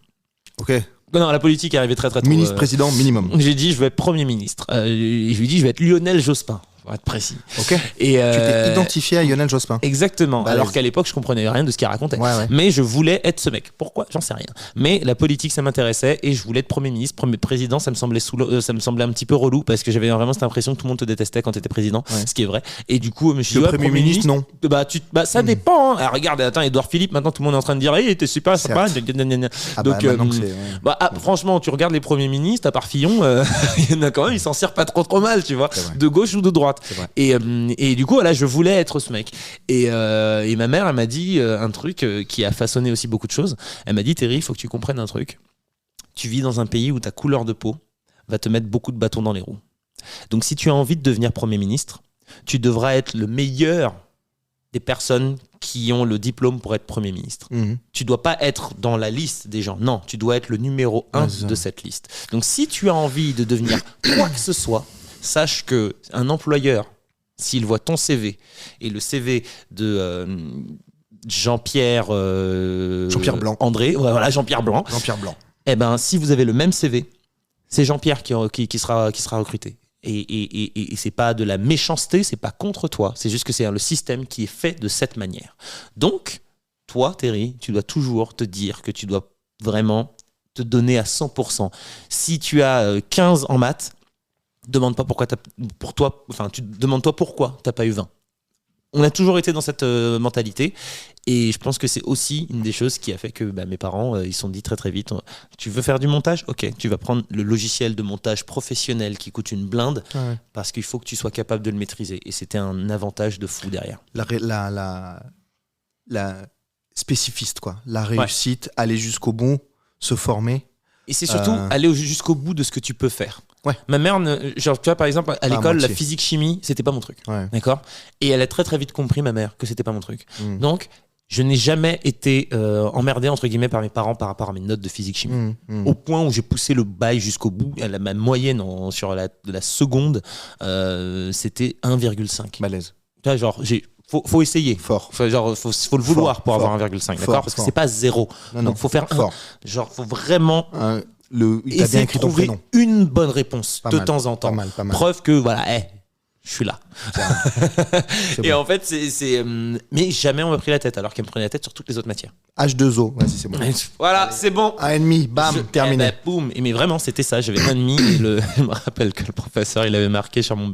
Ok. Non, la politique est arrivée très très tôt. Ministre, président, minimum. J'ai dit, je vais être Premier ministre. Et je lui dis, je vais être Lionel Jospin. Pour être précis. Ok. Et tu t'es identifié à Lionel Jospin. Exactement. Alors qu'à l'époque, je comprenais rien de ce qu'il racontait. Ouais. Mais je voulais être ce mec. Pourquoi? J'en sais rien. Mais la politique, ça m'intéressait et je voulais être Premier ministre, Premier président. Ça me semblait un petit peu relou parce que j'avais vraiment cette impression que tout le monde te détestait quand tu étais président, ce qui est vrai. Et du coup, je me suis dit, Premier ministre, non. Ça dépend. Alors, regarde, attends, Édouard Philippe, maintenant tout le monde est en train de dire, hey, t'es super sympa. Donc, franchement, tu regardes les premiers ministres, à part Fillon, il y en a quand même, ils s'en servent pas trop mal, tu vois, de gauche ou de droite. Et du coup, voilà, je voulais être ce mec. Et ma mère, elle m'a dit un truc qui a façonné aussi beaucoup de choses. Elle m'a dit, Terry, il faut que tu comprennes un truc. Tu vis dans un pays où ta couleur de peau va te mettre beaucoup de bâtons dans les roues. Donc, si tu as envie de devenir Premier ministre, tu devras être le meilleur des personnes qui ont le diplôme pour être Premier ministre. Tu dois pas être dans la liste des gens. Non, tu dois être le numéro 1 de cette liste. Donc, si tu as envie de devenir quoi que ce soit, sache qu'un employeur, s'il voit ton CV et le CV de Jean-Pierre Blanc. André, voilà, Jean-Pierre Blanc. Eh ben, si vous avez le même CV, c'est Jean-Pierre qui sera recruté. Et c'est pas de la méchanceté, c'est pas contre toi, c'est juste que c'est le système qui est fait de cette manière. Donc, toi, Terry, tu dois toujours te dire que tu dois vraiment te donner à 100%. Si tu as 15 en maths, demande-toi pourquoi t'as pas eu 20. On a toujours été dans cette mentalité et je pense que c'est aussi une des choses qui a fait que mes parents ils se sont dit très très vite, tu veux faire du montage? Ok, tu vas prendre le logiciel de montage professionnel qui coûte une blinde parce qu'il faut que tu sois capable de le maîtriser et c'était un avantage de fou derrière. La spécifiste, quoi. La réussite, aller jusqu'au bout, se former. Et c'est surtout aller jusqu'au bout de ce que tu peux faire. Ouais. Ma mère, tu vois, par exemple, à l'école, la physique-chimie, c'était pas mon truc. D'accord? Et elle a très très vite compris, ma mère, que c'était pas mon truc. Donc, je n'ai jamais été emmerdé, entre guillemets, par mes parents par rapport à mes notes de physique-chimie. Au point où j'ai poussé le bail jusqu'au bout. Ma moyenne sur la seconde, c'était 1,5. Malaise. Tu vois, genre, faut essayer. Fort. Faut le vouloir pour avoir 1,5. D'accord? Parce que c'est pas 0. Donc, faut faire fort. Faut vraiment... T'as bien écrit ton prénom. Une bonne réponse de temps en temps. Pas mal. Preuve que voilà, je suis là. Et en fait, mais jamais on m'a pris la tête, alors qu'elle me prenait la tête sur toutes les autres matières. H2O, vas-y, c'est bon. Voilà, c'est bon. 1,5, bam, terminé. Boum. Mais vraiment, c'était ça. J'avais 1,5 et je me rappelle que le professeur, il avait marqué sur mon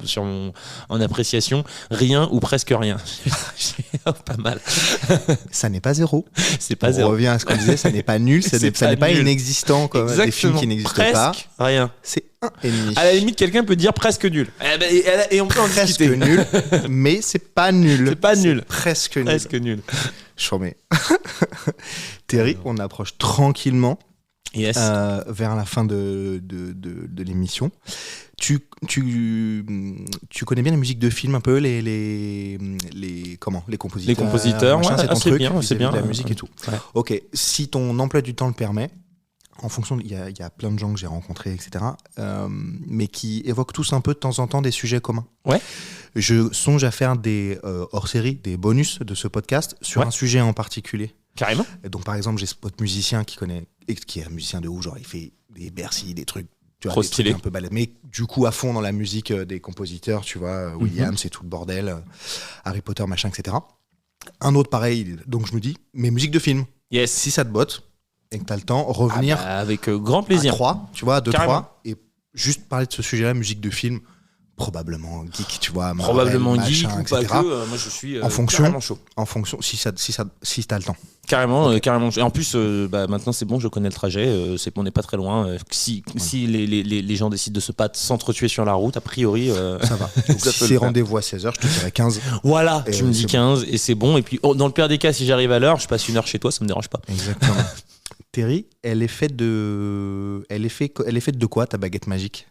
en appréciation, rien ou presque rien. Pas mal. Ça n'est pas 0. C'est pas 0. On revient à ce qu'on disait, ça n'est pas nul, ça n'est pas inexistant comme des films qui n'existent pas. Presque rien. C'est 1,5. À la limite, quelqu'un peut dire presque nul. Et on peut en discuter. Presque nul, mais c'est pas nul. C'est pas nul. Presque nul. Presque nul. Je remets. Thierry, on approche tranquillement vers la fin de l'émission. Tu connais bien les musiques de films un peu, les compositeurs. Les compositeurs, machin, c'est ton truc, c'est bien. La musique et tout. Ouais. Ok, si ton emploi du temps le permet, en fonction, il y a plein de gens que j'ai rencontrés, etc., mais qui évoquent tous un peu de temps en temps des sujets communs. Ouais. Je songe à faire des hors-série, des bonus de ce podcast sur un sujet en particulier. Carrément. Et donc, par exemple, j'ai ce pote musicien qui est un musicien de ouf, genre il fait des Bercy, des trucs, tu vois, trop des stylé, trucs un peu balèzes, mais du coup à fond dans la musique des compositeurs, tu vois, Williams et tout le bordel, Harry Potter, machin, etc. Un autre pareil, donc je me dis, mes musiques de films, si ça te botte et que t'as le temps, revenir avec grand plaisir. à 3, tu vois, à 2-3, Carrément. et juste parler de ce sujet-là, musique de film, probablement geek, tu vois. Probablement Marvel, geek machin, ou pas etc. que. Moi, je suis En fonction. carrément chaud. En fonction, si t'as le temps. Carrément, carrément. Et en plus, maintenant c'est bon, je connais le trajet. On n'est pas très loin. Si les gens décident de se s'entretuer sur la route, a priori, Ça va. Donc, Ça peut si le c'est faire. rendez-vous à 16h, je te dirais 15. Voilà, Et tu me dis c'est 15 et c'est bon. Et puis, dans le pire des cas, si j'arrive à l'heure, je passe 1 heure chez toi, ça me dérange pas. Exactement. Terry, elle est faite de quoi, ta baguette magique?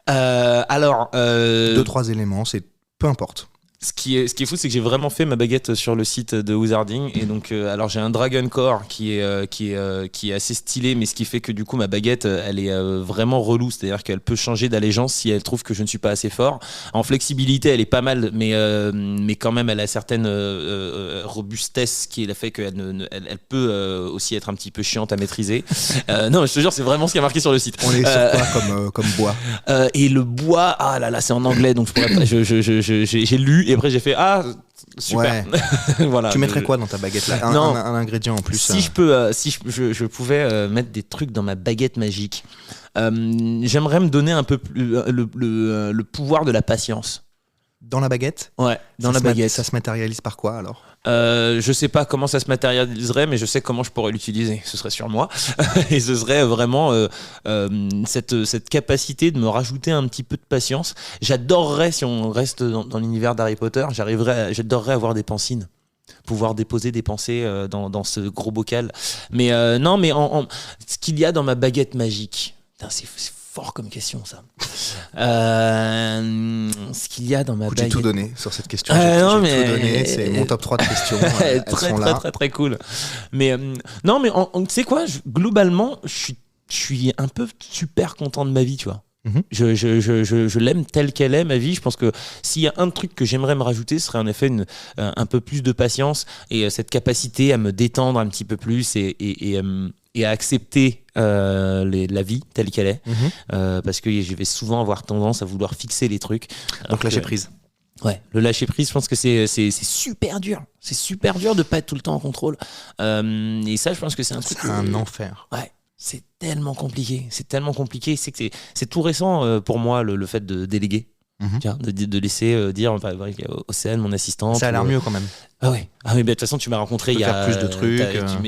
Alors, 2-3 éléments, c'est peu importe. ce qui est fou, c'est que j'ai vraiment fait ma baguette sur le site de Wizarding. Et donc, alors j'ai un Dragon Core qui est assez stylé, mais ce qui fait que du coup, ma baguette, elle est vraiment relou. C'est-à-dire qu'elle peut changer d'allégeance si elle trouve que je ne suis pas assez fort. En flexibilité, elle est pas mal, mais quand même, elle a certaines robustesse qui est le fait qu'elle elle peut aussi être un petit peu chiante à maîtriser. Non, je te jure, c'est vraiment ce qui a marqué sur le site. On est sur quoi comme bois? Et le bois, ah là là, c'est en anglais, donc je pourrais pas, j'ai lu et après j'ai fait super. Ouais. Voilà. Tu mettrais quoi dans ta baguette là? Non. Un ingrédient en plus. Si je peux, si je pouvais mettre des trucs dans ma baguette magique, j'aimerais me donner un peu plus le pouvoir de la patience. Dans la baguette? Ouais, dans la baguette. Ça se matérialise par quoi alors? Je sais pas comment ça se matérialiserait, mais je sais comment je pourrais l'utiliser. Ce serait sur moi. Et ce serait vraiment cette capacité de me rajouter un petit peu de patience. J'adorerais, si on reste dans l'univers d'Harry Potter, j'adorerais avoir des pensines. Pouvoir déposer des pensées dans ce gros bocal. Mais non, mais ce qu'il y a dans ma baguette magique, putain, c'est fort comme question ça. Ce qu'il y a dans ma baguette. J'ai tout donné sur cette question. Non, j'ai mais tout donné. C'est mon top 3 de questions. Elles très, sont très, là. très, très cool. Mais non, mais tu sais quoi, globalement, je suis un peu super content de ma vie, tu vois. Mhm. Je l'aime telle qu'elle est, ma vie. Je pense que s'il y a un truc que j'aimerais me rajouter, ce serait en effet un peu plus de patience et cette capacité à me détendre un petit peu plus et à accepter la vie telle qu'elle est. Parce que je vais souvent avoir tendance à vouloir fixer les trucs. Donc lâcher prise. Ouais, le lâcher prise, je pense que c'est super dur. C'est super dur de pas être tout le temps en contrôle. Et ça, je pense que c'est un truc. C'est un enfer. Ouais. C'est tellement compliqué. C'est que c'est tout récent pour moi le fait de déléguer. Tiens, de laisser dire Océane, mon assistante. Ça a l'air mieux quand même. Ah oui, bah, de toute façon, tu m'as rencontré il y a faire plus de trucs.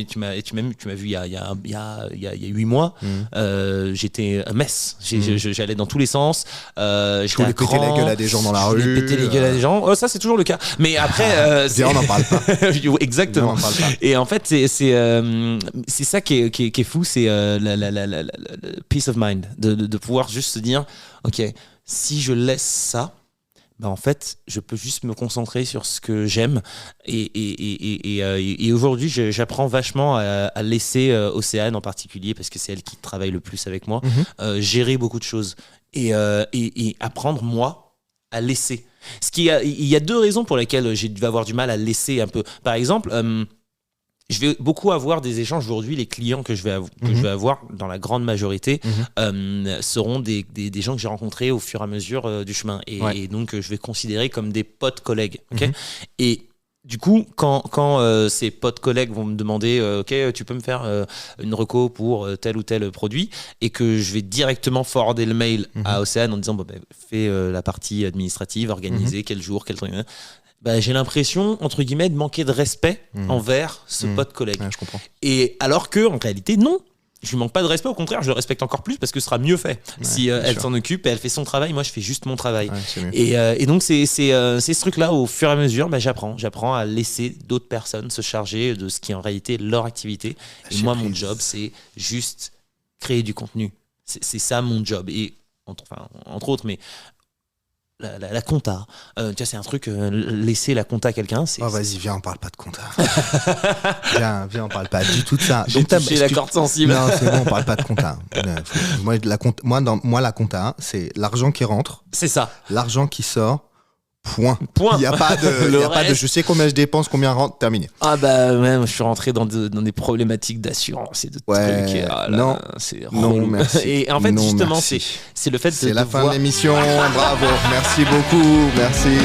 Tu m'as vu il y a 8 mois. J'étais à Metz. J'allais dans tous les sens. Je voulais péter la gueule à des gens dans la rue. Je voulais péter les gueules à des gens. Oh, ça, c'est toujours le cas. Mais après. On n'en parle pas. Exactement. On en parle pas. Et en fait, c'est ça qui est fou, c'est la peace of mind. De pouvoir juste se dire, OK, si je laisse ça, bah en fait, je peux juste me concentrer sur ce que j'aime. Et aujourd'hui, j'apprends vachement à laisser Océane en particulier, parce que c'est elle qui travaille le plus avec moi, gérer beaucoup de choses. Et apprendre, moi, à laisser. Il y a 2 raisons pour lesquelles j'ai dû avoir du mal à laisser un peu. Par exemple, je vais beaucoup avoir des échanges aujourd'hui. Les clients que je vais avoir, dans la grande majorité, seront des gens que j'ai rencontrés au fur et à mesure du chemin. Et donc, je vais considérer comme des potes collègues. Okay. Et du coup, quand ces potes collègues vont me demander OK, tu peux me faire une reco pour tel ou tel produit, et que je vais directement forwarder le mail à Océane en disant fais la partie administrative, organiser quel jour, quel truc. Bah, j'ai l'impression, entre guillemets, de manquer de respect envers ce pote collègue. Ouais, je comprends. Et alors que, en réalité, non. Je lui manque pas de respect, au contraire, je le respecte encore plus parce que ce sera mieux fait. Si elle s'en occupe et elle fait son travail, moi je fais juste mon travail. Ouais, et donc c'est ce truc-là, au fur et à mesure, j'apprends à laisser d'autres personnes se charger de ce qui est en réalité leur activité. Et moi, mon job, c'est juste créer du contenu. C'est ça mon job. Et entre autres, mais la compta, tu vois, c'est un truc, laisser la compta à quelqu'un, c'est... Oh vas-y, viens, on parle pas de compta. viens, on parle pas du tout de ça. J'ai touché la corde sensible. Non, c'est bon, on parle pas de compta. Moi, la compta, c'est l'argent qui rentre. C'est ça. L'argent qui sort. Point. Il n'y a pas de je sais combien je dépense, combien rentre, terminé. Ah bah ouais, je suis rentré dans des problématiques d'assurance et de trucs. Et, non, c'est non, merci. Et en fait, non, justement, merci. c'est le fait c'est la fin de l'émission. Bravo, merci beaucoup, merci.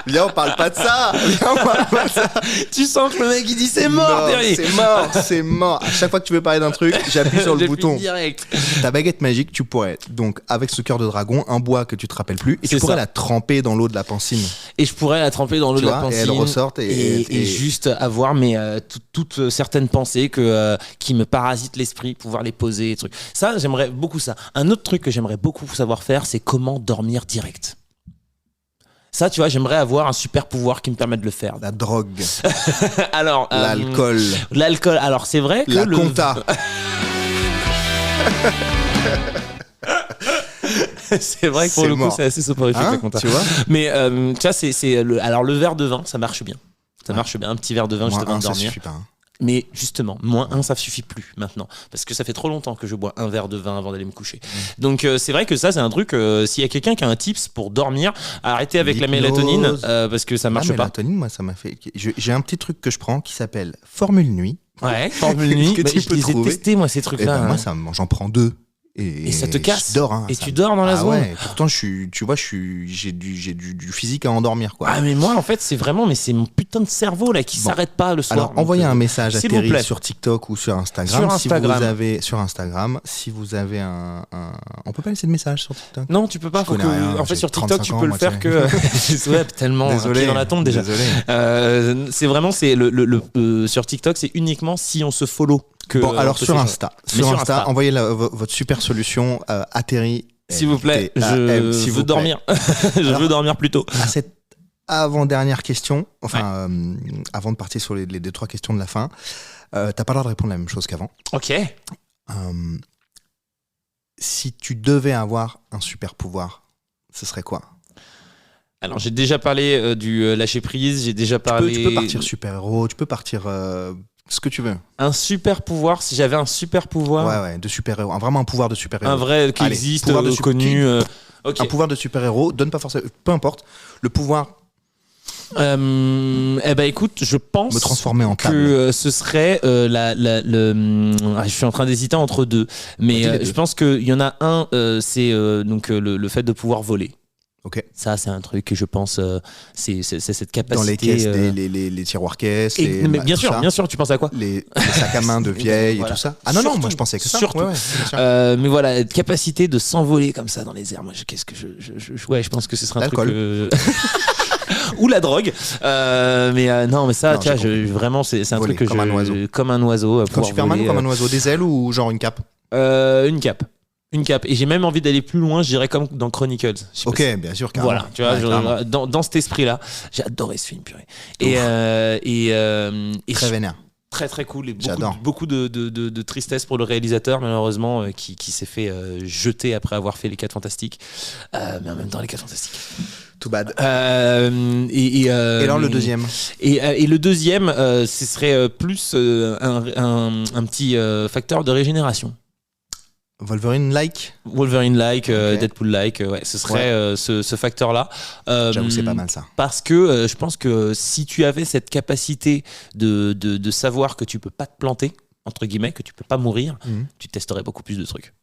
Viens, on parle pas de ça. Viens, on parle pas de ça. Tu sens que le mec il dit c'est mort, Non, Terry. c'est mort. À chaque fois que tu veux parler d'un truc, j'appuie sur le J'appuie bouton. direct. Ta baguette magique, tu pourrais, donc, avec ce cœur de dragon, un bois que tu te rappelles plus, et C'est tu pourrais ça. la tremper dans l'eau de la pancine. Et je pourrais la tremper dans l'eau Tu de la vois, et pensine. elle ressorte et juste avoir toutes certaines pensées qui me parasitent l'esprit, pouvoir les poser, et trucs. Ça, j'aimerais beaucoup ça. Un autre truc que j'aimerais beaucoup savoir faire, c'est comment dormir direct. Ça, tu vois, j'aimerais avoir un super pouvoir qui me permet de le faire. La drogue, Alors, l'alcool, l'alcool. Alors, c'est vrai que la compta. c'est vrai que pour C'est le coup, mort. c'est assez soporifique Hein, la compta. tu vois. Mais tu vois, alors le verre de vin, ça marche bien. Ça marche bien, un petit verre de vin juste Moins avant un, de ça dormir. suffit pas. Hein. Mais justement, moins un, ça suffit plus maintenant. Parce que ça fait trop longtemps que je bois un verre de vin avant d'aller me coucher. Donc c'est vrai que ça, c'est un truc, s'il y a quelqu'un qui a un tips pour dormir, arrêtez avec la L'hypnose. mélatonine, parce que ça marche La pas. mélatonine, moi, ça m'a fait. J'ai un petit truc que je prends qui s'appelle Formule Nuit. Ouais, formule nuit, Que tu je peux les ai trouver. testés, moi, ces Et trucs-là. ben, moi, j'en prends 2. Et ça te casse. Je dors. Hein, Et ça tu me- dors dans la Ah zone. ouais, pourtant, j'ai du physique à endormir, quoi. Ah, mais moi, en fait, c'est mon putain de cerveau là qui Bon. s'arrête pas le soir. Alors, Donc, envoyez un message à s'il vous Terry plaît. sur TikTok ou sur Instagram. Sur Instagram. Sur Instagram, si vous avez on peut pas laisser de message sur TikTok. Non, tu peux pas. Je Faut connais rien, en fait, j'ai sur TikTok, 35 tu ans, peux le moi, faire tu que. Ouais, tellement. Désolé. Pied dans la tombe déjà. Désolé. C'est vraiment, sur TikTok, c'est uniquement si on se follow que. Bon, alors on peut sur s'échanger. Insta, Mais sur Insta, Insta. envoyez votre super solution à Terry. S'il vous plaît, T-A-M, je s'il vous veux plaît. dormir. Je Alors- veux dormir plus tôt. À cette avant-dernière question, avant de partir sur les 2-3 questions de la fin, t'as pas le droit de répondre la même chose qu'avant. Ok. Si tu devais avoir un super pouvoir, ce serait quoi? Alors, j'ai déjà parlé du lâcher prise. J'ai déjà parlé. Tu peux partir super-héros, tu peux partir ce que tu veux. Un super pouvoir. Si j'avais un super pouvoir. Ouais, de super-héros. Vraiment un pouvoir de super-héros. Un vrai qui Allez, existe, pouvoir de connu. Ok. Un pouvoir de super-héros, donne pas forcément. Peu importe. Le pouvoir Eh ben écoute, je pense me transformer en que table. ce serait je suis en train d'hésiter entre deux, mais Dis les deux. je pense qu'il y en a un, c'est donc le fait de pouvoir voler. Ok. Ça, c'est un truc que je pense, c'est cette capacité. Dans les caisses, les tiroirs caisses. Mais bien sûr, tu penses à quoi? Les sacs à main de vieilles Voilà. et tout ça. Ah non, Surtout, moi je pensais que ça. surtout. Ouais, bien sûr. Mais voilà, cette capacité de s'envoler comme ça dans les airs. Moi, je pense que ce serait un L'alcool. truc. Ou la drogue. Non, mais ça, Non, tu vois, j'ai compris. vraiment, c'est un Voler, truc que comme un oiseau. Comme un oiseau. Comme pouvoir Superman voler, ou comme un oiseau, des ailes ou genre une cape? Une cape. Une cape. Et j'ai même envie d'aller plus loin, je dirais comme dans Chronicles. Je sais pas Ok, bien sûr, carrément. Voilà, tu vois, Ouais, carrément. dans cet esprit-là, j'ai adoré ce film, purée. Et Très vénère. très très cool et J'adore. beaucoup de tristesse pour le réalisateur malheureusement qui s'est fait jeter après avoir fait les 4 Fantastiques, mais en même temps les 4 Fantastiques. Too bad. Et alors le deuxième? et le deuxième, ce serait plus un petit facteur de régénération. Wolverine-like? Wolverine-like, Ok. Deadpool-like, ouais, ce serait ce facteur-là. J'avoue, c'est pas mal ça. Parce que je pense que si tu avais cette capacité de savoir que tu peux pas te planter, entre guillemets, que tu peux pas mourir, tu testerais beaucoup plus de trucs.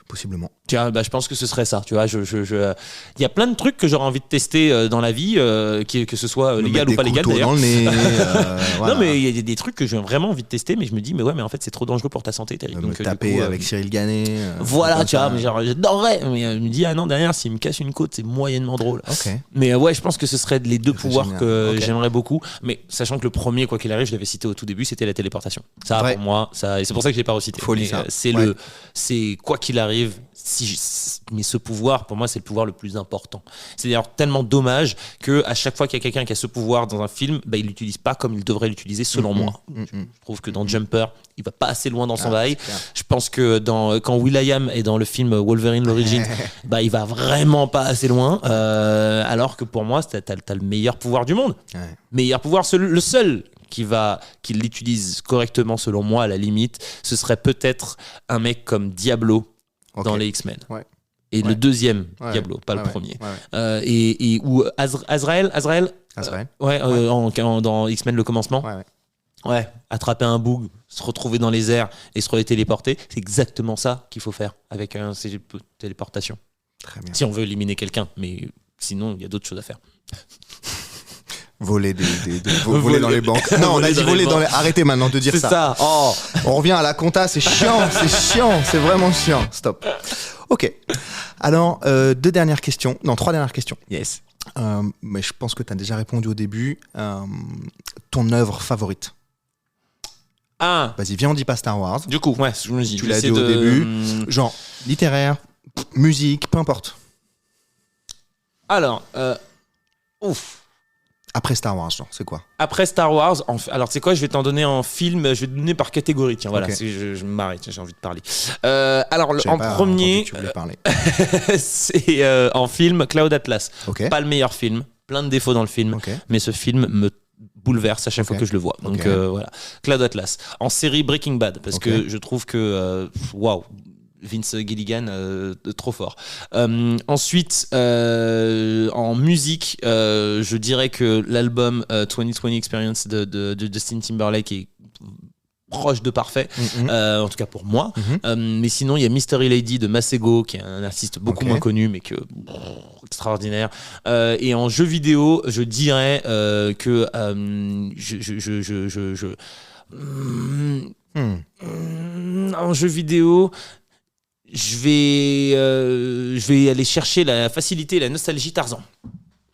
Possiblement. Tu vois, je pense que ce serait ça. Tu vois, il y a plein de trucs que j'aurais envie de tester dans la vie, que ce soit Me légal mettre ou pas des légal couteaux d'ailleurs. dans le nez. Voilà. Non, mais il y a des trucs que j'ai vraiment envie de tester, mais je me dis, mais en fait, c'est trop dangereux pour ta santé, Terry. Me Donc, du taper coup, avec Cyril Gannet. voilà, comme tu vois, ça. mais genre, j'adorerais. Mais je me dis, ah non, derrière, s'il me casse une côte, c'est moyennement drôle. Ok. Mais ouais, je pense que ce serait les deux C'est pouvoirs génial. que Ok. j'aimerais beaucoup. Mais sachant que le premier, quoi qu'il arrive, je l'avais cité au tout début, c'était la téléportation. Ça, Vrai. pour moi, ça, et c'est pour ça que je l'ai pas recité. Folie, Mais, ça. c'est Ouais. c'est quoi qu'il arrive. Mais ce pouvoir, pour moi, c'est le pouvoir le plus important. C'est d'ailleurs tellement dommage que à chaque fois qu'il y a quelqu'un qui a ce pouvoir dans un film, il l'utilise pas comme il devrait l'utiliser, selon moi. Je trouve que dans Jumper, il va pas assez loin dans son bail. c'est clair. Je pense que quand Will.i.am est dans le Film Wolverine l'origine, il va vraiment pas assez loin. Alors que pour moi, t'as le meilleur pouvoir du monde. Ouais. Meilleur pouvoir, le seul qui l'utilise correctement selon moi à la limite, ce serait peut-être un mec comme Diablo Ok. dans les X-Men. Ouais. Et Ouais. le deuxième Ouais. Diablo, pas le Ouais, premier. ouais. Ou Azrael, Azrael. dans X-Men le commencement. Ouais. Ouais, attraper un bug, se retrouver dans les airs et se téléporter, c'est exactement ça qu'il faut faire avec un téléportation. Très bien. Si on veut éliminer quelqu'un, mais sinon il y a d'autres choses à faire. Voler voler dans les banques. Non, on a dit voler dans les... Arrêtez maintenant de dire C'est ça. Oh. On revient à la compta, c'est chiant, c'est vraiment chiant. Stop. Ok. Alors, trois dernières questions. Yes. Mais je pense que tu as déjà répondu au début. Ton œuvre favorite? Ah. Vas-y, viens, on dit pas Star Wars. Du coup, ouais, je me dis. Tu l'as dit au début. Genre, littéraire, musique, peu importe. Alors, ouf. Après Star Wars, genre, c'est quoi? Après Star Wars, alors tu sais quoi, je vais t'en donner en film, je vais te donner par catégorie. Tiens, voilà, Ok. je m'arrête, j'ai envie de parler. Alors, J'avais en pas premier, entendu que tu voulais parler. c'est en film Cloud Atlas. Ok. Pas le meilleur film, plein de défauts dans le film, Ok. mais ce film me bouleverse à chaque Ok. fois que je le vois. Donc Ok. voilà, Cloud Atlas. En série Breaking Bad, parce Ok. que je trouve que waouh. Vince Gilligan, trop fort. Ensuite, en musique, je dirais que l'album 2020 Experience de Justin Timberlake est proche de parfait, en tout cas pour moi. Mais sinon, il y a Mystery Lady de Masego, qui est un artiste beaucoup Ok. moins connu, mais extraordinaire. Et en jeu vidéo, je dirais que en jeu vidéo, je vais aller chercher la facilité et la nostalgie Tarzan.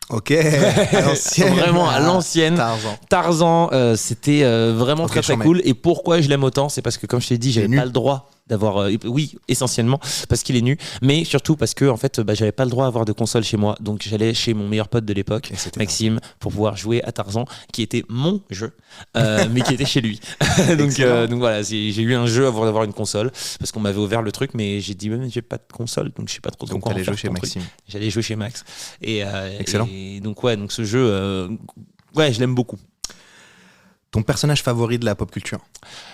Ok. À l'ancienne. Vraiment à l'ancienne. Tarzan. Tarzan, c'était vraiment Ok, très très j'en mets. cool. Et pourquoi je l'aime autant, c'est parce que comme je t'ai dit, j'avais nu. pas le droit d'avoir. Oui, essentiellement parce qu'il est nu, mais surtout parce que en fait, j'avais pas le droit d'avoir de console chez moi. Donc j'allais chez mon meilleur pote de l'époque, Et c'était Maxime, pour pouvoir jouer à Tarzan, qui était mon jeu, mais qui était chez lui. Excellent. donc voilà, j'ai eu un jeu avant d'avoir une console parce qu'on m'avait ouvert le truc, mais j'ai dit mais j'ai pas de console, donc je sais pas trop Donc quoi en t'allais faire jouer chez ton truc. Maxime. J'allais jouer chez Max. Excellent. Et donc ouais, donc ce jeu, ouais, je l'aime beaucoup. Ton personnage favori de la pop culture?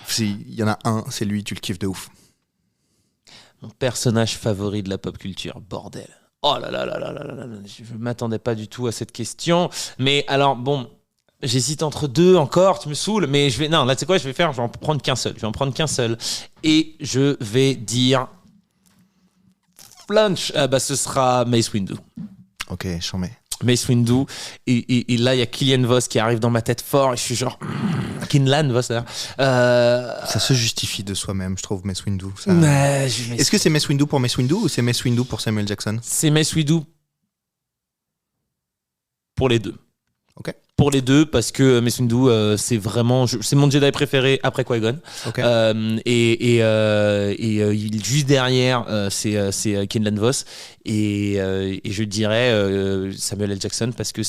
S'il y en a un, c'est lui, tu le kiffes de ouf. Mon personnage favori de la pop culture, bordel. Oh là là là là là là là, je m'attendais pas du tout à cette question. Mais alors, bon, j'hésite entre deux encore, tu me saoules, mais je vais... Non, là, tu sais quoi, je vais en prendre qu'un seul. Je vais en prendre qu'un seul. Et je vais dire... Flunch, ce sera Mace Windu. Ok, j'en mets. Mace Windu, et là il y a Killian Voss qui arrive dans ma tête fort et je suis genre Kinlan Voss d'ailleurs. Ça se justifie de soi-même, je trouve, Mace Windu. Ça... Est-ce que c'est Mace Windu pour Mace Windu ou c'est Mace Windu pour Samuel Jackson? C'est Mace Windu pour les deux. Ok. Pour les deux, parce que Mace Windu, c'est vraiment, c'est mon Jedi préféré après Qui-Gon. Ok. Juste derrière, c'est Kinlan Voss. Et je dirais Samuel L. Jackson parce que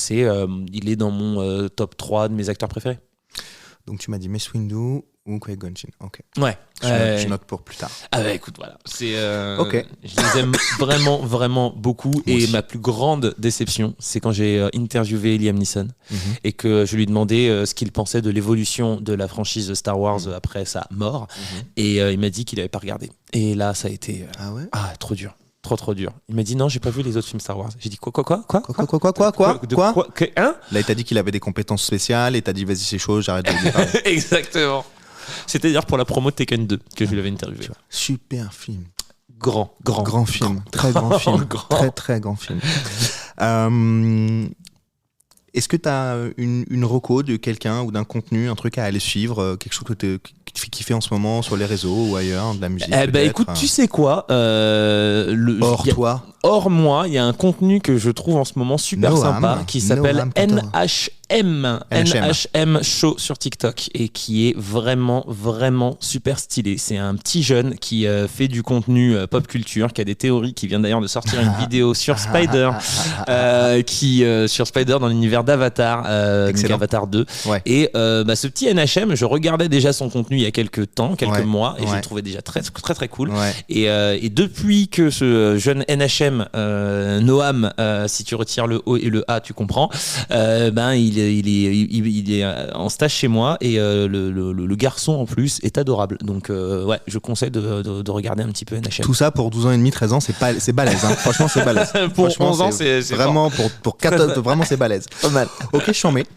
il est dans mon top 3 de mes acteurs préférés. Donc tu m'as dit Mace Windu ou Qui-Gon Jinn. Ok. Ouais. Je note pour plus tard. Ah bah écoute, voilà. Ok. Je les aime vraiment, vraiment beaucoup. Et aussi. ma plus grande déception, c'est quand j'ai interviewé Liam Neeson et que je lui demandais ce qu'il pensait de l'évolution de la franchise Star Wars après sa mort. Et il m'a dit qu'il n'avait pas regardé. Et là, ça a été Ah ouais? trop dur. Trop dur. Il m'a dit non, j'ai pas vu les autres films Star Wars. J'ai dit quoi Hein? Là, il t'a dit qu'il avait des compétences spéciales et t'as dit vas-y, c'est chaud, j'arrête de lui parler. Exactement. C'était d'ailleurs pour la promo de Tekken 2 que je l'avais interviewé. Tu vois, super film. Grand film. Très grand film. Grand. Très, très grand film. Est-ce que tu as une reco de quelqu'un ou d'un contenu, un truc à aller suivre, quelque chose qui te fait kiffer en ce moment sur les réseaux ou ailleurs, de la musique peut-être, écoute, tu sais quoi Hors moi, il y a un contenu que je trouve en ce moment super sympa qui s'appelle NHM Show sur TikTok et qui est vraiment, vraiment super stylé. C'est un petit jeune qui fait du contenu pop culture, qui a des théories, qui vient d'ailleurs de sortir une vidéo sur Spider, sur Spider dans l'univers d'Avatar, donc Avatar 2. Ouais. Et ce petit NHM, je regardais déjà son contenu il y a quelques mois, et je le trouvais déjà très, très, très cool. Ouais. Et depuis que ce jeune NHM, Noam, si tu retires le O et le A, tu comprends, il est en stage chez moi et le garçon en plus est adorable. Donc ouais, je conseille de regarder un petit peu NHM. Tout ça pour 12 ans et demi, 13 ans, c'est balèze. Hein. Franchement, c'est balèze. Pour 11 ans, c'est vraiment fort. pour 14, vraiment c'est balèze. Pas mal. Ok, je t'en mets.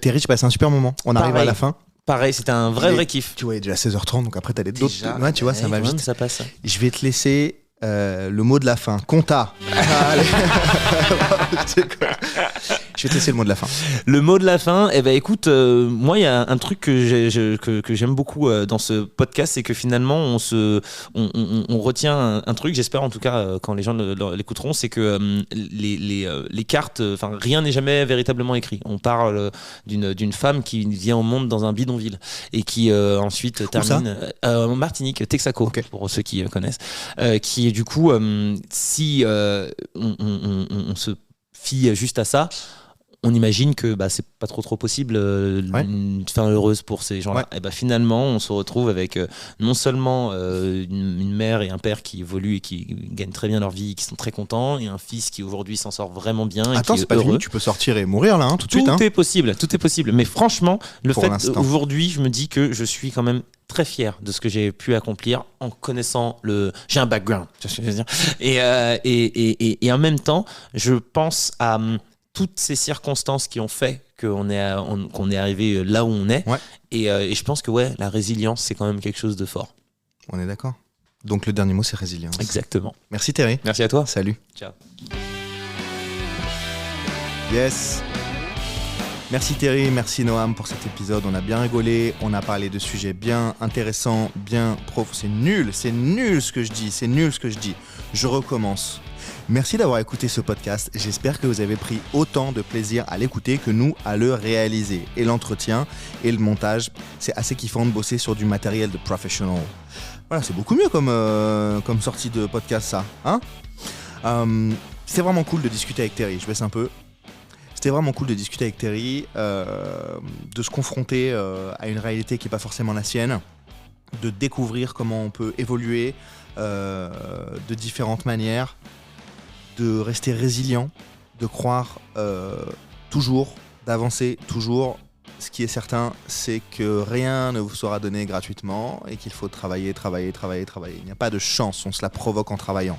Terry, j'ai passé un super moment. On arrive à la fin. Pareil, c'était un vrai kiff. Tu vois, il est déjà 16h30, donc après t'as les d'autres. Ouais, tu vois, ça va vite. Ça passe. Je vais te laisser le mot de la fin. Compta. Allez. Je Je vais te laisser le mot de la fin. Le mot de la fin, eh ben écoute, moi il y a un truc que j'aime beaucoup dans ce podcast, c'est que finalement on retient un truc, j'espère en tout cas quand les gens l'écouteront, c'est que les cartes, enfin rien n'est jamais véritablement écrit. On parle d'une femme qui vient au monde dans un bidonville et qui ensuite termine en Martinique, Texaco, pour ceux qui connaissent, qui du coup si on se fie juste à ça, on imagine que c'est pas trop possible une fin heureuse pour ces gens-là. Et finalement, on se retrouve avec non seulement une mère et un père qui évoluent et qui gagnent très bien leur vie, qui sont très contents, et un fils qui aujourd'hui s'en sort vraiment bien. Attends, c'est pas fini, tu peux sortir et mourir là, tout de suite. Tout est possible. Mais franchement, aujourd'hui, je me dis que je suis quand même très fier de ce que j'ai pu accomplir en connaissant j'ai un background, tu vois ce que je veux dire. Et en même temps, je pense à toutes ces circonstances qui ont fait qu'on est arrivé là où on est. Et je pense que la résilience, c'est quand même quelque chose de fort. On est d'accord. Donc le dernier mot, c'est résilience. Exactement. Merci Terry. Merci à toi. Salut. Ciao. Yes. Merci Terry, merci Noam pour cet épisode. On a bien rigolé, on a parlé de sujets bien intéressants, bien c'est nul ce que je dis. Je recommence. Merci d'avoir écouté ce podcast. J'espère que vous avez pris autant de plaisir à l'écouter que nous à le réaliser. Et l'entretien et le montage, c'est assez kiffant de bosser sur du matériel de professional. Voilà, c'est beaucoup mieux comme sortie de podcast ça. C'était vraiment cool de discuter avec Terry. Je baisse un peu. C'était vraiment cool de discuter avec Terry, de se confronter à une réalité qui n'est pas forcément la sienne, de découvrir comment on peut évoluer de différentes manières, de rester résilient, de croire toujours, d'avancer toujours. Ce qui est certain, c'est que rien ne vous sera donné gratuitement et qu'il faut travailler. Il n'y a pas de chance, on se la provoque en travaillant.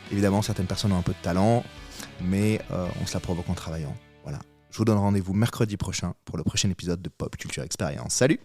Évidemment, certaines personnes ont un peu de talent, mais on se la provoque en travaillant. Voilà. Je vous donne rendez-vous mercredi prochain pour le prochain épisode de Pop Culture Experience. Salut!